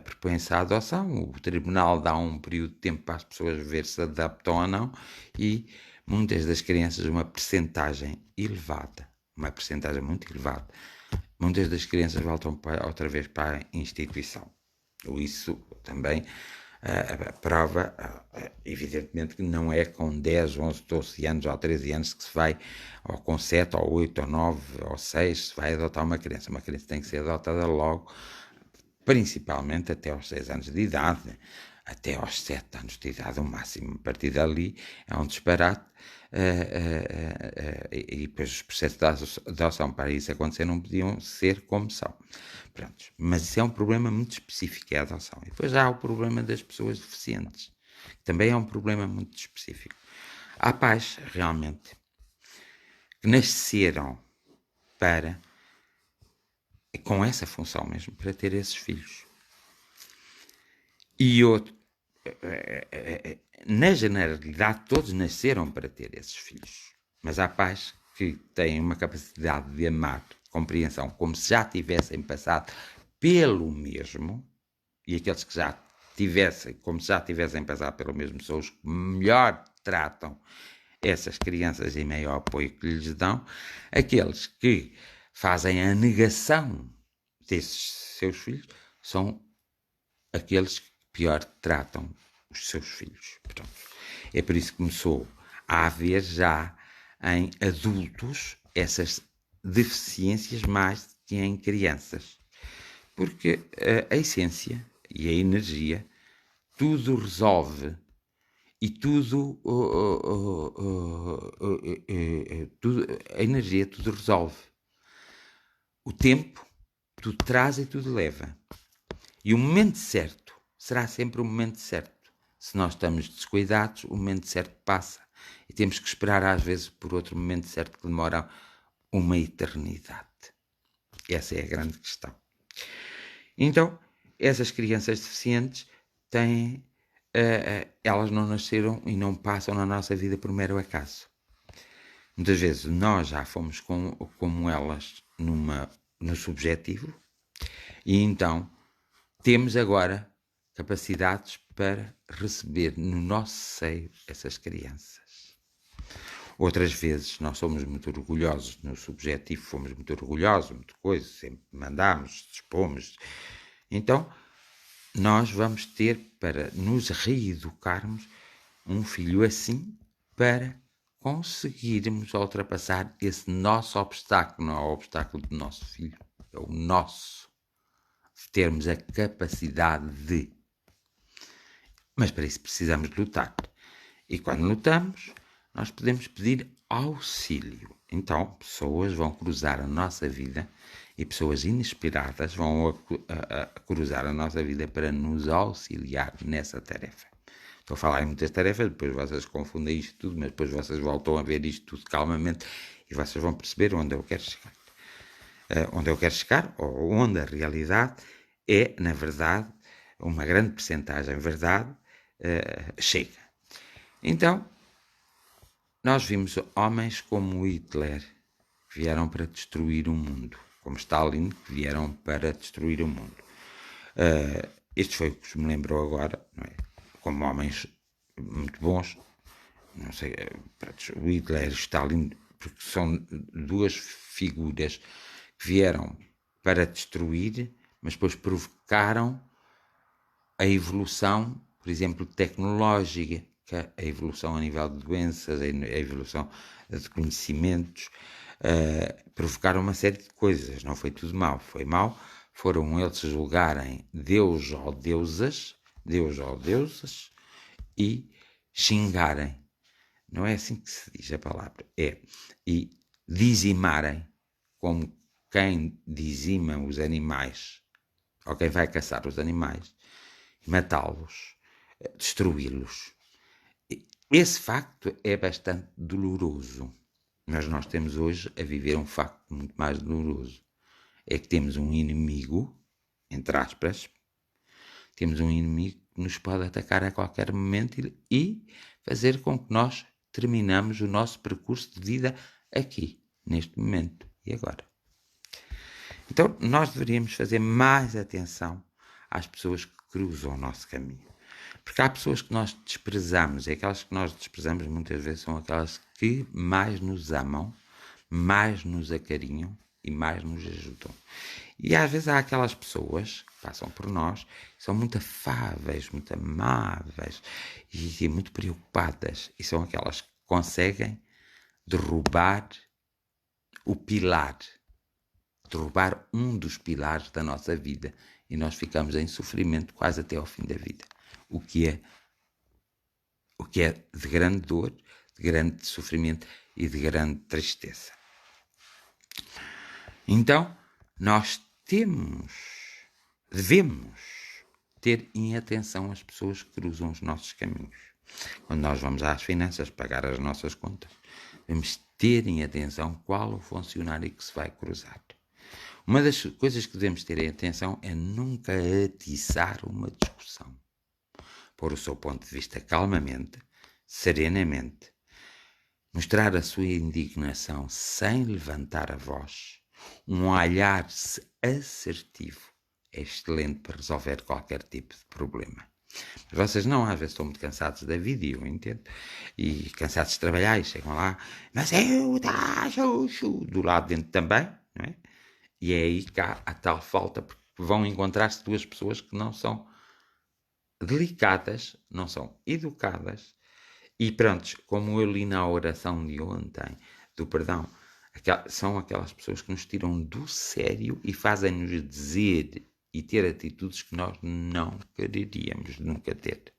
propõe-se à adoção, o tribunal dá um período de tempo para as pessoas ver se adaptam ou não e muitas das crianças, uma percentagem elevada, uma percentagem muito elevada, muitas das crianças voltam outra vez para a instituição. Isso também prova, evidentemente, que não é com 10, 11, 12 anos ou 13 anos que se vai, ou com 7, ou 8, ou 9, ou 6, se vai adotar uma criança. Uma criança tem que ser adotada logo, principalmente até aos 6 anos de idade, até aos 7 anos de idade, o máximo. A partir dali é um disparate, e depois os processos de adoção para isso acontecer não podiam ser como são. Pronto. Mas isso é um problema muito específico, é a adoção. E depois há o problema das pessoas deficientes, que também é um problema muito específico. Há pais, realmente, que nasceram para, com essa função mesmo, para ter esses filhos. E outro, na generalidade, todos nasceram para ter esses filhos. Mas há pais que têm uma capacidade de amar, compreensão, como se já tivessem passado pelo mesmo, e aqueles que já tivessem, como se já tivessem passado pelo mesmo, são os que melhor tratam essas crianças e maior apoio que lhes dão. Aqueles que fazem a negação desses seus filhos são aqueles que pior tratam os seus filhos. Pronto. É por isso que começou a haver já em adultos essas deficiências mais do que em crianças. Porque a essência e a energia tudo resolve e tudo, a energia tudo resolve. O tempo tudo traz e tudo leva. E o momento certo será sempre o momento certo. Se nós estamos descuidados, o momento certo passa. E temos que esperar às vezes por outro momento certo que demora uma eternidade. Essa é a grande questão. Então, essas crianças deficientes têm, elas não nasceram e não passam na nossa vida por mero acaso. Muitas vezes nós já fomos como elas no subjetivo e então temos agora capacidades para receber no nosso seio essas crianças. Outras vezes nós somos muito orgulhosos no subjetivo, fomos muito orgulhosos, muito coisa, sempre mandámos, dispomos. Então, nós vamos ter, para nos reeducarmos, um filho assim, para conseguirmos ultrapassar esse nosso obstáculo. Não é o obstáculo do nosso filho, é o nosso. Termos a capacidade de. Mas para isso precisamos de lutar. E quando lutamos, nós podemos pedir auxílio. Então, pessoas vão cruzar a nossa vida e pessoas inesperadas vão a cruzar a nossa vida para nos auxiliar nessa tarefa. Estou a falar em muitas tarefas, depois vocês confundem isto tudo, mas depois vocês voltam a ver isto tudo calmamente e vocês vão perceber onde eu quero chegar. Onde eu quero chegar, ou onde a realidade é, na verdade, uma grande percentagem verdade, chega. Então, nós vimos homens como Hitler, que vieram para destruir o mundo, como Stalin, que vieram para destruir o mundo. Este foi o que me lembrou agora, não é? Como homens muito bons, não sei, o Hitler e Stalin, porque são duas figuras que vieram para destruir, mas depois provocaram a evolução, por exemplo, tecnológica, a evolução a nível de doenças, a evolução de conhecimentos, provocaram uma série de coisas. Não foi tudo mau, foi mau. Foram eles julgarem Deus ou deusas, e xingarem. Não é assim que se diz a palavra. E dizimarem, como quem dizima os animais, ou quem vai caçar os animais, matá-los, destruí-los. Esse facto é bastante doloroso, mas nós temos hoje a viver um facto muito mais doloroso. É que temos um inimigo, entre aspas, temos um inimigo que nos pode atacar a qualquer momento e fazer com que nós terminamos o nosso percurso de vida aqui, neste momento e agora. Então, nós deveríamos fazer mais atenção às pessoas que cruzam o nosso caminho. Porque há pessoas que nós desprezamos, e aquelas que nós desprezamos muitas vezes são aquelas que mais nos amam, mais nos acarinham e mais nos ajudam. E às vezes há aquelas pessoas que passam por nós, que são muito afáveis, muito amáveis e muito preocupadas. E são aquelas que conseguem derrubar o pilar, derrubar um dos pilares da nossa vida. E nós ficamos em sofrimento quase até ao fim da vida. O que é de grande dor, de grande sofrimento e de grande tristeza. Então, nós devemos ter em atenção as pessoas que cruzam os nossos caminhos. Quando nós vamos às finanças pagar as nossas contas, devemos ter em atenção qual o funcionário que se vai cruzar. Uma das coisas que devemos ter em atenção é nunca atiçar uma discussão. Pôr o seu ponto de vista calmamente, serenamente, mostrar a sua indignação sem levantar a voz, um olhar assertivo é excelente para resolver qualquer tipo de problema. Mas vocês não, às vezes estão muito cansados da vida, eu entendo, e cansados de trabalhar e chegam lá, mas eu do lado de dentro também, não é? E é aí que há a tal falta, porque vão encontrar-se duas pessoas que não são delicadas, não são educadas, e pronto, como eu li na oração de ontem, do perdão, são aquelas pessoas que nos tiram do sério e fazem-nos dizer e ter atitudes que nós não quereríamos nunca ter.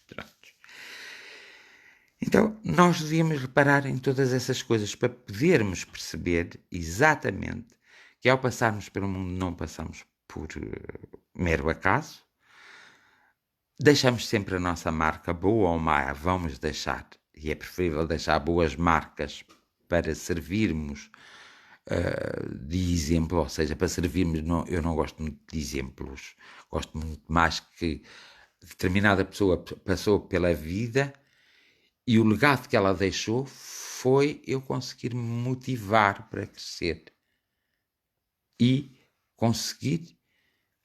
Pronto. Então, nós devíamos reparar em todas essas coisas para podermos perceber exatamente que ao passarmos pelo mundo não passamos por mero acaso, deixamos sempre a nossa marca, boa ou má, vamos deixar, e é preferível deixar boas marcas para servirmos de exemplo, ou seja, para servirmos, eu não gosto muito de exemplos, gosto muito mais que determinada pessoa passou pela vida e o legado que ela deixou foi eu conseguir me motivar para crescer e conseguir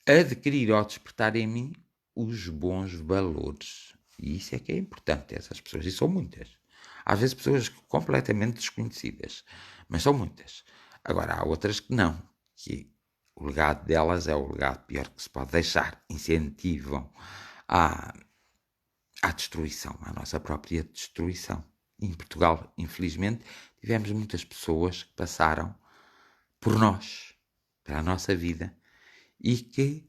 adquirir ou despertar em mim os bons valores. E isso é que é importante, essas pessoas, e são muitas. Às vezes pessoas completamente desconhecidas, mas são muitas. Agora, há outras que não, que o legado delas é o legado pior que se pode deixar. Incentivam à destruição, à nossa própria destruição. Em Portugal, infelizmente, tivemos muitas pessoas que passaram por nós, para a nossa vida, e que,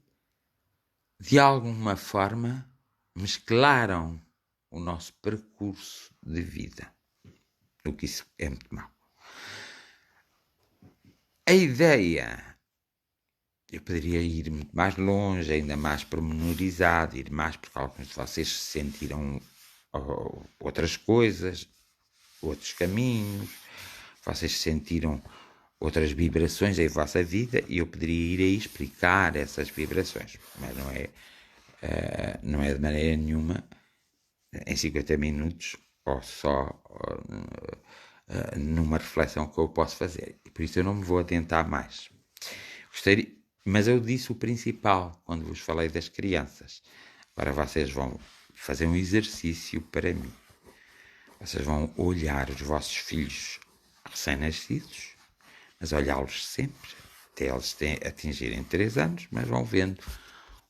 de alguma forma, mesclaram o nosso percurso de vida. O que isso é muito mau. A ideia, eu poderia ir muito mais longe, ainda mais pormenorizado, ir mais, porque alguns de vocês sentiram outras coisas, outros caminhos, vocês sentiram outras vibrações em vossa vida e eu poderia ir aí explicar essas vibrações, mas não é de maneira nenhuma em 50 minutos ou só numa reflexão que eu posso fazer. E por isso eu não me vou adiantar mais. Mas eu disse o principal quando vos falei das crianças. Agora vocês vão fazer um exercício para mim. Vocês vão olhar os vossos filhos recém-nascidos, mas olhá-los sempre, até eles atingirem 3 anos, mas vão vendo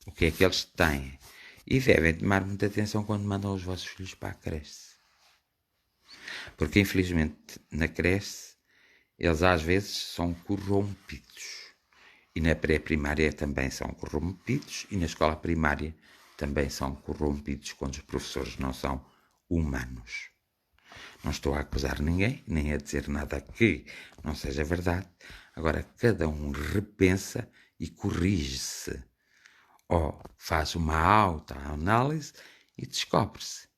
o que é que eles têm. E devem tomar muita atenção quando mandam os vossos filhos para a creche. Porque, infelizmente, na creche, eles às vezes são corrompidos. E na pré-primária também são corrompidos. E na escola primária também são corrompidos quando os professores não são humanos. Não estou a acusar ninguém, nem a dizer nada que não seja verdade. Agora, cada um repensa e corrige-se. Ou faz uma autoanálise e descobre-se.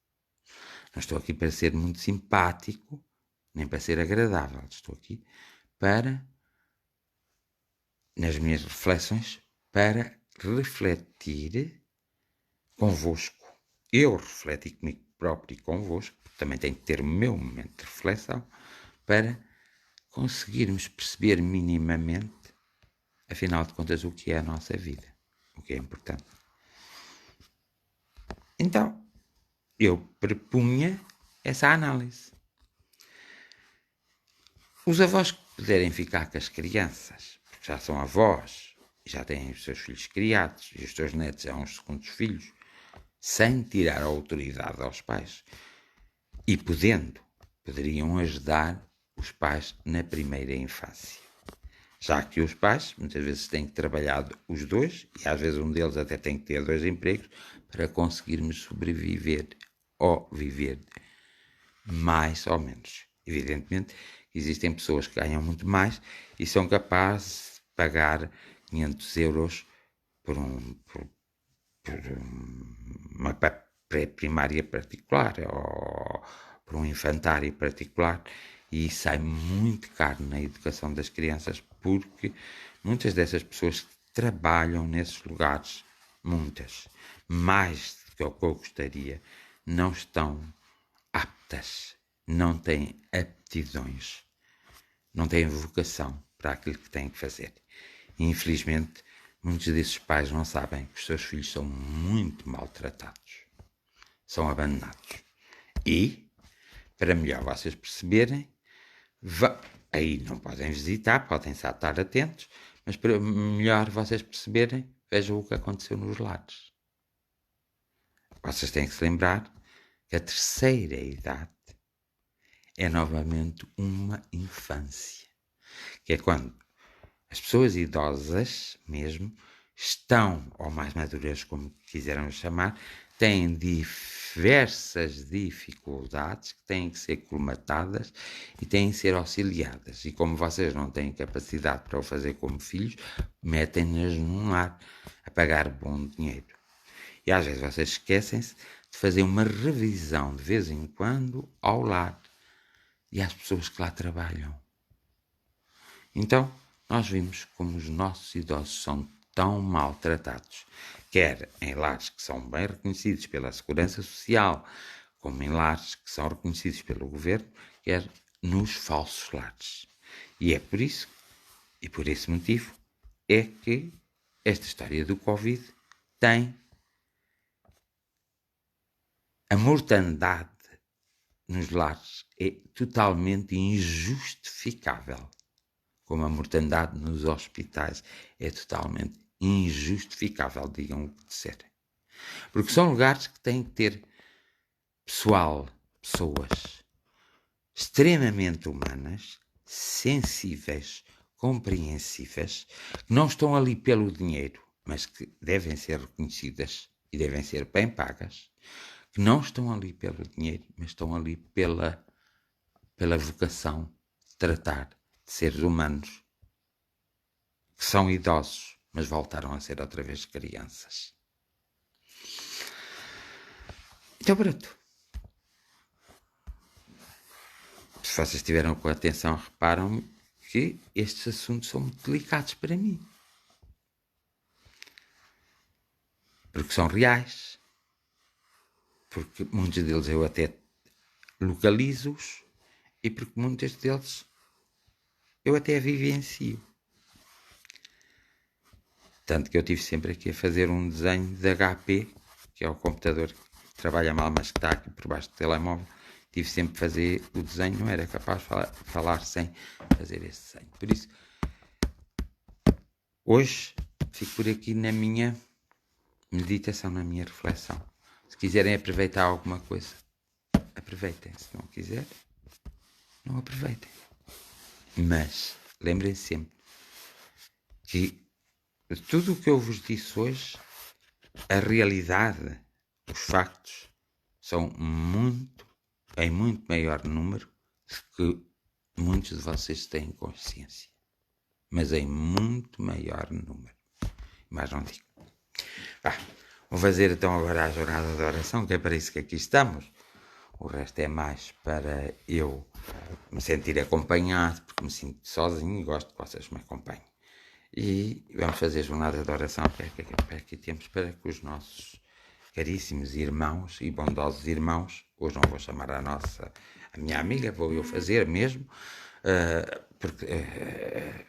Não estou aqui para ser muito simpático, nem para ser agradável. Estou aqui para, nas minhas reflexões, para refletir convosco. Eu refleti comigo próprio e convosco, também tenho que ter o meu momento de reflexão, para conseguirmos perceber minimamente, afinal de contas, o que é a nossa vida, o que é importante. Então, eu propunha essa análise. Os avós que puderem ficar com as crianças, porque já são avós, já têm os seus filhos criados, e os seus netos são os segundos filhos, sem tirar a autoridade aos pais, e poderiam ajudar os pais na primeira infância. Já que os pais, muitas vezes, têm que trabalhar os dois, e às vezes um deles até tem que ter 2 empregos, para conseguirmos sobreviver ou viver mais ou menos. Evidentemente, existem pessoas que ganham muito mais e são capazes de pagar 500 euros por uma pré-primária particular ou por um infantário particular, e sai muito caro na educação das crianças, porque muitas dessas pessoas que trabalham nesses lugares, muitas, mais do que eu gostaria, não estão aptas, não têm aptidões, não têm vocação para aquilo que têm que fazer. E, infelizmente, muitos desses pais não sabem que os seus filhos são muito maltratados, são abandonados. E, para melhor vocês perceberem, aí não podem visitar, podem só estar atentos, mas para melhor vocês perceberem, vejam o que aconteceu nos lares. Vocês têm que se lembrar que a terceira idade é novamente uma infância, que é quando as pessoas idosas mesmo estão, ou mais maduras, como quiseram chamar, têm diversas dificuldades que têm que ser colmatadas e têm que ser auxiliadas. E como vocês não têm capacidade para o fazer como filhos, metem-nas num lar a pagar bom dinheiro. E às vezes vocês esquecem-se de fazer uma revisão de vez em quando ao lar e às pessoas que lá trabalham. Então, nós vimos como os nossos idosos são tão maltratados, quer em lares que são bem reconhecidos pela Segurança Social, como em lares que são reconhecidos pelo governo, quer nos falsos lares. E é por isso, e por esse motivo, é que esta história do Covid tem a mortandade nos lares é totalmente injustificável, como a mortandade nos hospitais é totalmente injustificável, digam o que disserem. Porque são lugares que têm que ter pessoas extremamente humanas, sensíveis, compreensíveis, que não estão ali pelo dinheiro, mas que devem ser reconhecidas e devem ser bem pagas, que não estão ali pelo dinheiro, mas estão ali pela vocação de tratar de seres humanos que são idosos, mas voltaram a ser outra vez crianças. Então, pronto. Se vocês estiveram com atenção, reparam que estes assuntos são muito delicados para mim. Porque são reais. Porque muitos deles eu até localizo-os e porque muitos deles eu até vivencio. Tanto que eu tive sempre aqui a fazer um desenho de HP, que é o computador que trabalha mal, mas que está aqui por baixo do telemóvel. Tive sempre a fazer o desenho, não era capaz de falar sem fazer esse desenho. Por isso, hoje fico por aqui na minha meditação, na minha reflexão. Se quiserem aproveitar alguma coisa, aproveitem. Se não quiserem, não aproveitem. Mas lembrem-se sempre que tudo o que eu vos disse hoje, a realidade, os factos, são em muito maior número do que muitos de vocês têm consciência. Mas em muito maior número. Mas não digo. Vou fazer então agora a jornada de oração, que é para isso que aqui estamos. O resto é mais para eu me sentir acompanhado, porque me sinto sozinho e gosto que vocês me acompanhem. E vamos fazer a jornada de oração, que é aqui temos para que os nossos caríssimos irmãos e bondosos irmãos, hoje não vou chamar a minha amiga, vou eu fazer mesmo, porque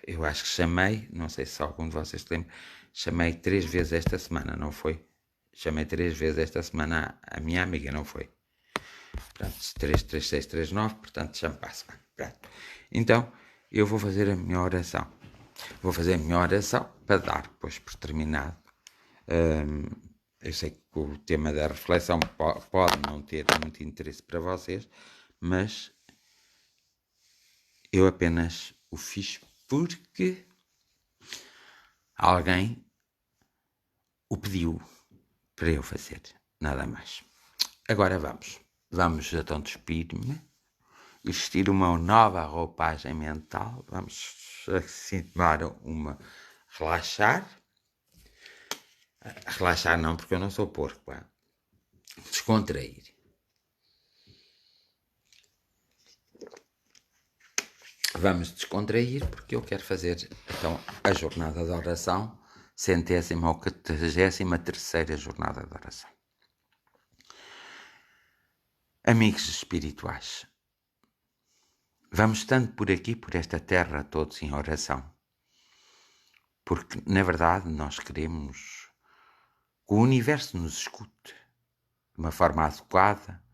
eu acho que chamei, não sei se algum de vocês se lembra, chamei 3 vezes esta semana, não foi? Chamei 3 vezes esta semana a minha amiga, não foi? Portanto, 33639, portanto, chama-se. Então, eu vou fazer a minha oração. Vou fazer a minha oração para dar depois por terminado. Eu sei que o tema da reflexão pode não ter muito interesse para vocês, mas eu apenas o fiz porque alguém o pediu para eu fazer, nada mais. Agora vamos então despir-me e vestir uma nova roupagem mental. Vamos assim tomar relaxar. Relaxar não, porque eu não sou porco, pá. Descontrair. Vamos descontrair, porque eu quero fazer então a jornada de oração, 100ª ou 43ª jornada de oração. Amigos espirituais, vamos estando por aqui, por esta terra, todos em oração, porque na verdade nós queremos que o universo nos escute de uma forma adequada,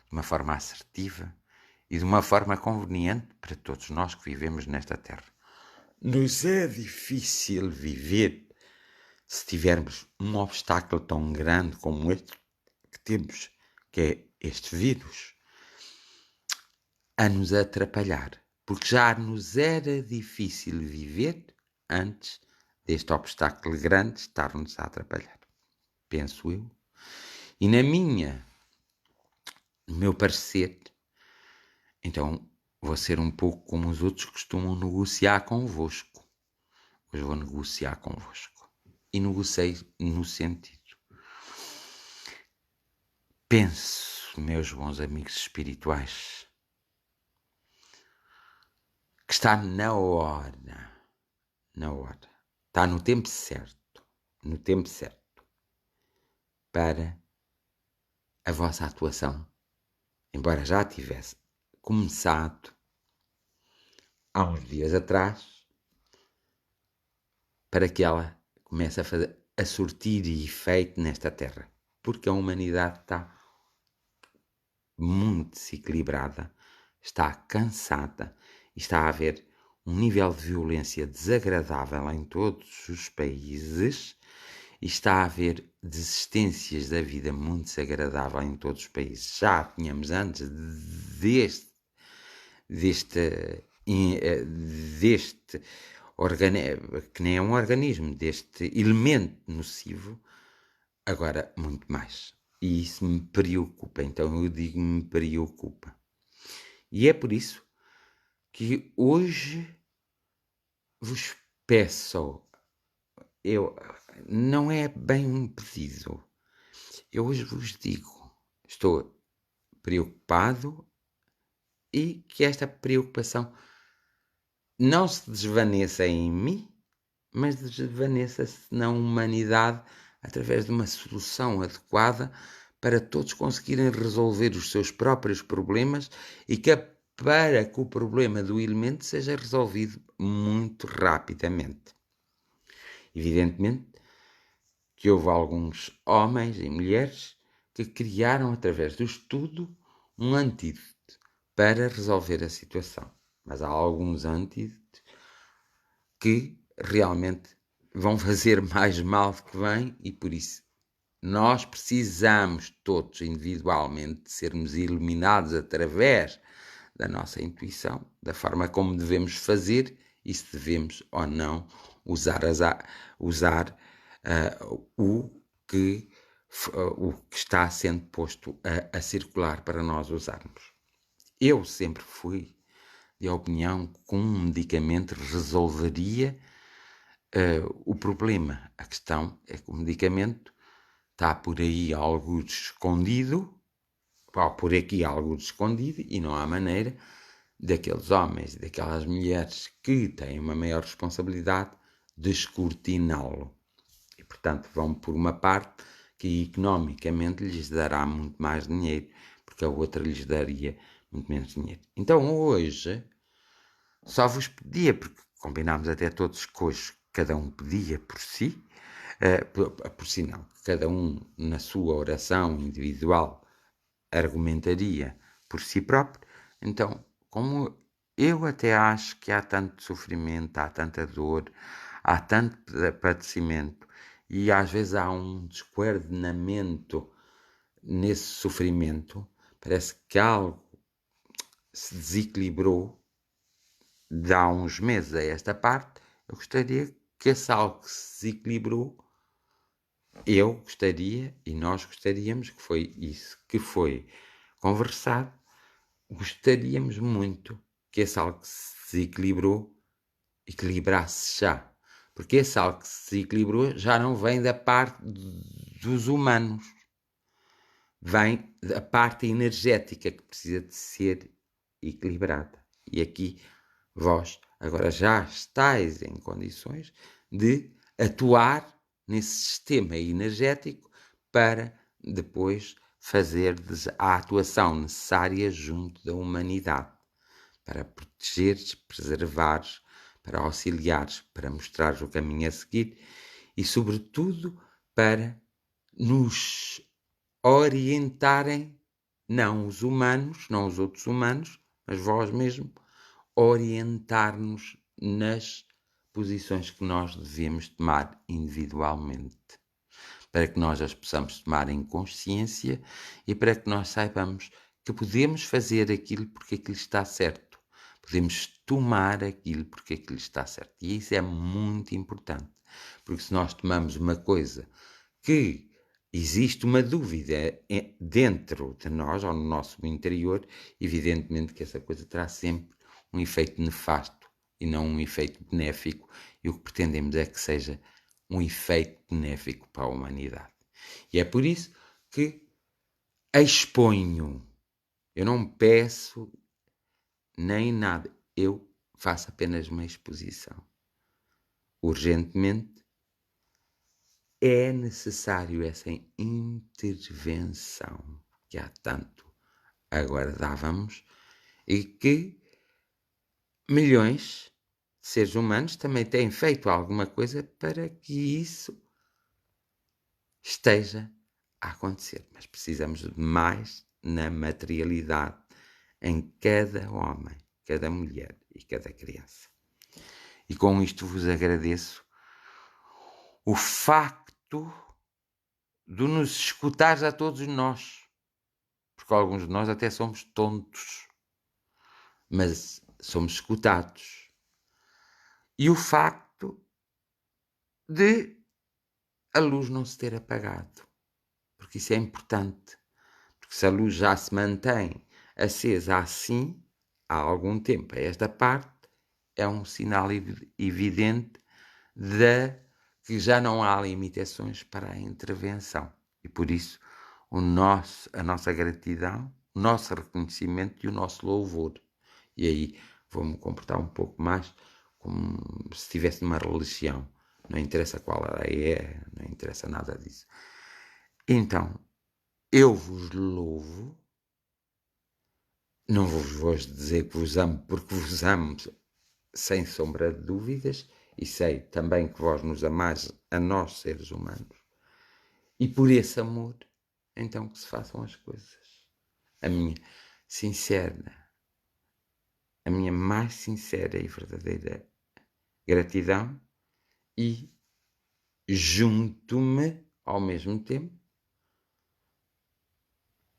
de uma forma assertiva e de uma forma conveniente para todos nós que vivemos nesta terra. Nos é difícil viver se tivermos um obstáculo tão grande como este que temos, que é este vírus, a nos atrapalhar, porque já nos era difícil viver antes deste obstáculo grande estar-nos a atrapalhar, penso eu. E no meu parecer, então vou ser um pouco como os outros costumam negociar convosco. Hoje vou negociar convosco. E negociei no sentido. Penso, meus bons amigos espirituais, que está na hora, está no tempo certo, para a vossa atuação, embora já tivesse começado há uns dias atrás, para que ela comece a surtir efeito nesta terra, porque a humanidade está muito desequilibrada, está cansada e está a haver um nível de violência desagradável em todos os países e está a haver desistências da vida muito desagradável em todos os países. Já tínhamos antes deste que nem é um organismo, deste elemento nocivo, agora muito mais. E isso me preocupa, então eu digo me preocupa. E é por isso que hoje vos peço, não é bem um pedido, eu hoje vos digo, estou preocupado e que esta preocupação não se desvaneça em mim, mas desvaneça-se na humanidade através de uma solução adequada para todos conseguirem resolver os seus próprios problemas e para que o problema do elemento seja resolvido muito rapidamente. Evidentemente que houve alguns homens e mulheres que criaram, através do estudo, um antídoto para resolver a situação. Mas há alguns antídotos que realmente vão fazer mais mal do que bem e por isso nós precisamos todos individualmente sermos iluminados através da nossa intuição, da forma como devemos fazer e se devemos ou não usar o que está sendo posto a circular para nós usarmos. Eu sempre fui de opinião que um medicamento resolveria o problema. A questão é que o medicamento está por aí algo escondido, ou por aqui algo escondido, e não há maneira daqueles homens e daquelas mulheres que têm uma maior responsabilidade de escrutiná-lo. E, portanto, vão por uma parte que economicamente lhes dará muito mais dinheiro, porque a outra lhes daria muito menos dinheiro. Então, hoje, só vos pedia, porque combinámos até todos que hoje cada um pedia por si, por si não, cada um na sua oração individual argumentaria por si próprio. Então, como eu até acho que há tanto sofrimento, há tanta dor, há tanto padecimento e às vezes há um descoordenamento nesse sofrimento, parece que algo se desequilibrou de há uns meses a esta parte. Eu gostaria que esse algo que se desequilibrou, eu gostaria e nós gostaríamos, que foi isso que foi conversado, gostaríamos muito que esse algo que se desequilibrou equilibrasse já. Porque esse algo que se desequilibrou já não vem da parte dos humanos. Vem da parte energética que precisa de ser equilibrada. E aqui vós agora já estáis em condições de atuar nesse sistema energético para depois fazer a atuação necessária junto da humanidade, para protegeres, preservares, para auxiliares, para mostrares o caminho a seguir e, sobretudo, para nos orientarem, não os humanos, não os outros humanos, mas vós mesmo, orientar-nos nas posições que nós devemos tomar individualmente, para que nós as possamos tomar em consciência e para que nós saibamos que podemos fazer aquilo porque aquilo está certo. Podemos tomar aquilo porque aquilo está certo. E isso é muito importante, porque se nós tomamos uma coisa que existe uma dúvida dentro de nós, ou no nosso interior, evidentemente que essa coisa terá sempre um efeito nefasto e não um efeito benéfico, e o que pretendemos é que seja um efeito benéfico para a humanidade. E é por isso que exponho, eu não peço nem nada, eu faço apenas uma exposição. Urgentemente, é necessário essa intervenção que há tanto aguardávamos e que milhões de seres humanos também têm feito alguma coisa para que isso esteja a acontecer. Mas precisamos de mais na materialidade em cada homem, cada mulher e cada criança. E com isto vos agradeço o facto de nos escutares a todos nós, porque alguns de nós até somos tontos, mas somos escutados. E o facto de a luz não se ter apagado. porque isso é importante. Porque se a luz já se mantém acesa assim, há algum tempo a esta parte, é um sinal evidente de que já não há limitações para a intervenção. E por isso a nossa gratidão, o nosso reconhecimento e o nosso louvor. E aí vou-me comportar um pouco mais como se estivesse numa religião. Não interessa qual ela é, não interessa nada disso. Então, eu vos louvo, não vou dizer que vos amo, porque vos amo sem sombra de dúvidas, e sei também que vós nos amais a nós, seres humanos. E por esse amor, então que se façam as coisas. A minha mais sincera e verdadeira gratidão, e junto-me ao mesmo tempo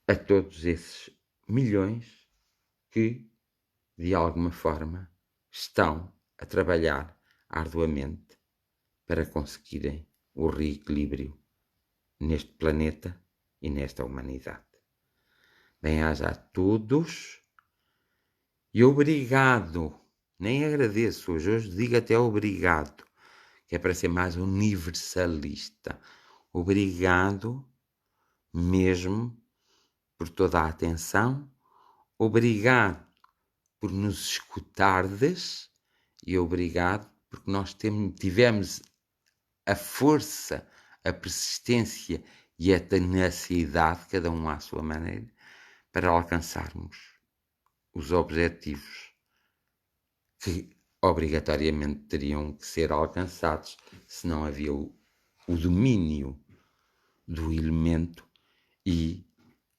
a todos esses milhões que, de alguma forma, estão a trabalhar arduamente para conseguirem o reequilíbrio neste planeta e nesta humanidade. Bem-aja a todos e obrigado. Nem agradeço hoje digo até obrigado, que é para ser mais universalista. Obrigado mesmo por toda a atenção, obrigado por nos escutardes e obrigado porque nós tivemos a força, a persistência e a tenacidade, cada um à sua maneira, para alcançarmos os objetivos que obrigatoriamente teriam que ser alcançados se não havia o domínio do elemento, e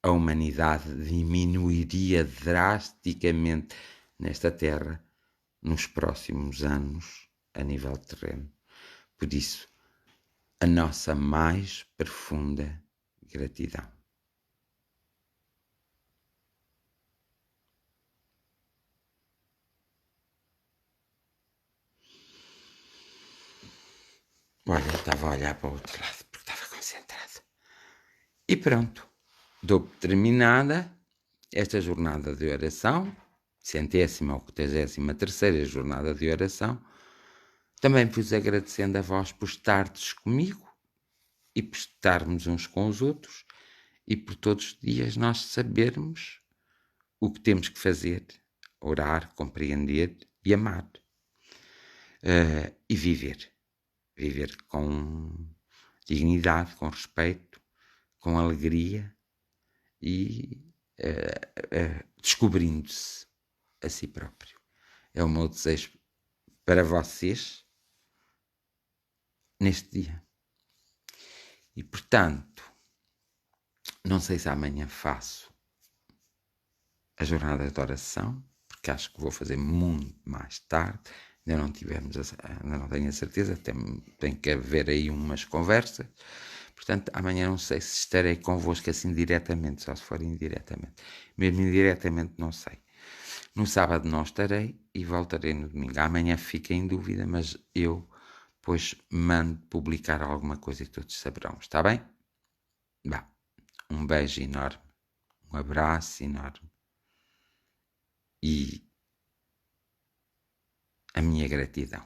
a humanidade diminuiria drasticamente nesta Terra nos próximos anos a nível terreno. Por isso, a nossa mais profunda gratidão. Olha, eu estava a olhar para o outro lado porque estava concentrado. E pronto, dou por terminada esta jornada de oração, 100ª ou 83ª jornada de oração. Também vos agradecendo a vós por estardes comigo e por estarmos uns com os outros e por todos os dias nós sabermos o que temos que fazer, orar, compreender e amar. E viver. Viver com dignidade, com respeito, com alegria e descobrindo-se a si próprio. É o meu desejo para vocês neste dia. E, portanto, não sei se amanhã faço a jornada de oração, porque acho que vou fazer muito mais tarde. Ainda não tenho a certeza, tem que haver aí umas conversas. Portanto, amanhã não sei se estarei convosco assim diretamente, só se for indiretamente. Mesmo indiretamente não sei. No sábado não estarei e voltarei no domingo. Amanhã fica em dúvida, mas eu depois mando publicar alguma coisa que todos saberão. Está bem? Bah, um beijo enorme, um abraço enorme e a minha gratidão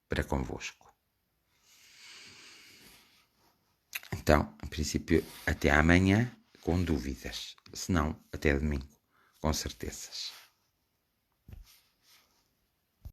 para convosco. Então, em princípio, até amanhã com dúvidas. Se não, até domingo, com certezas.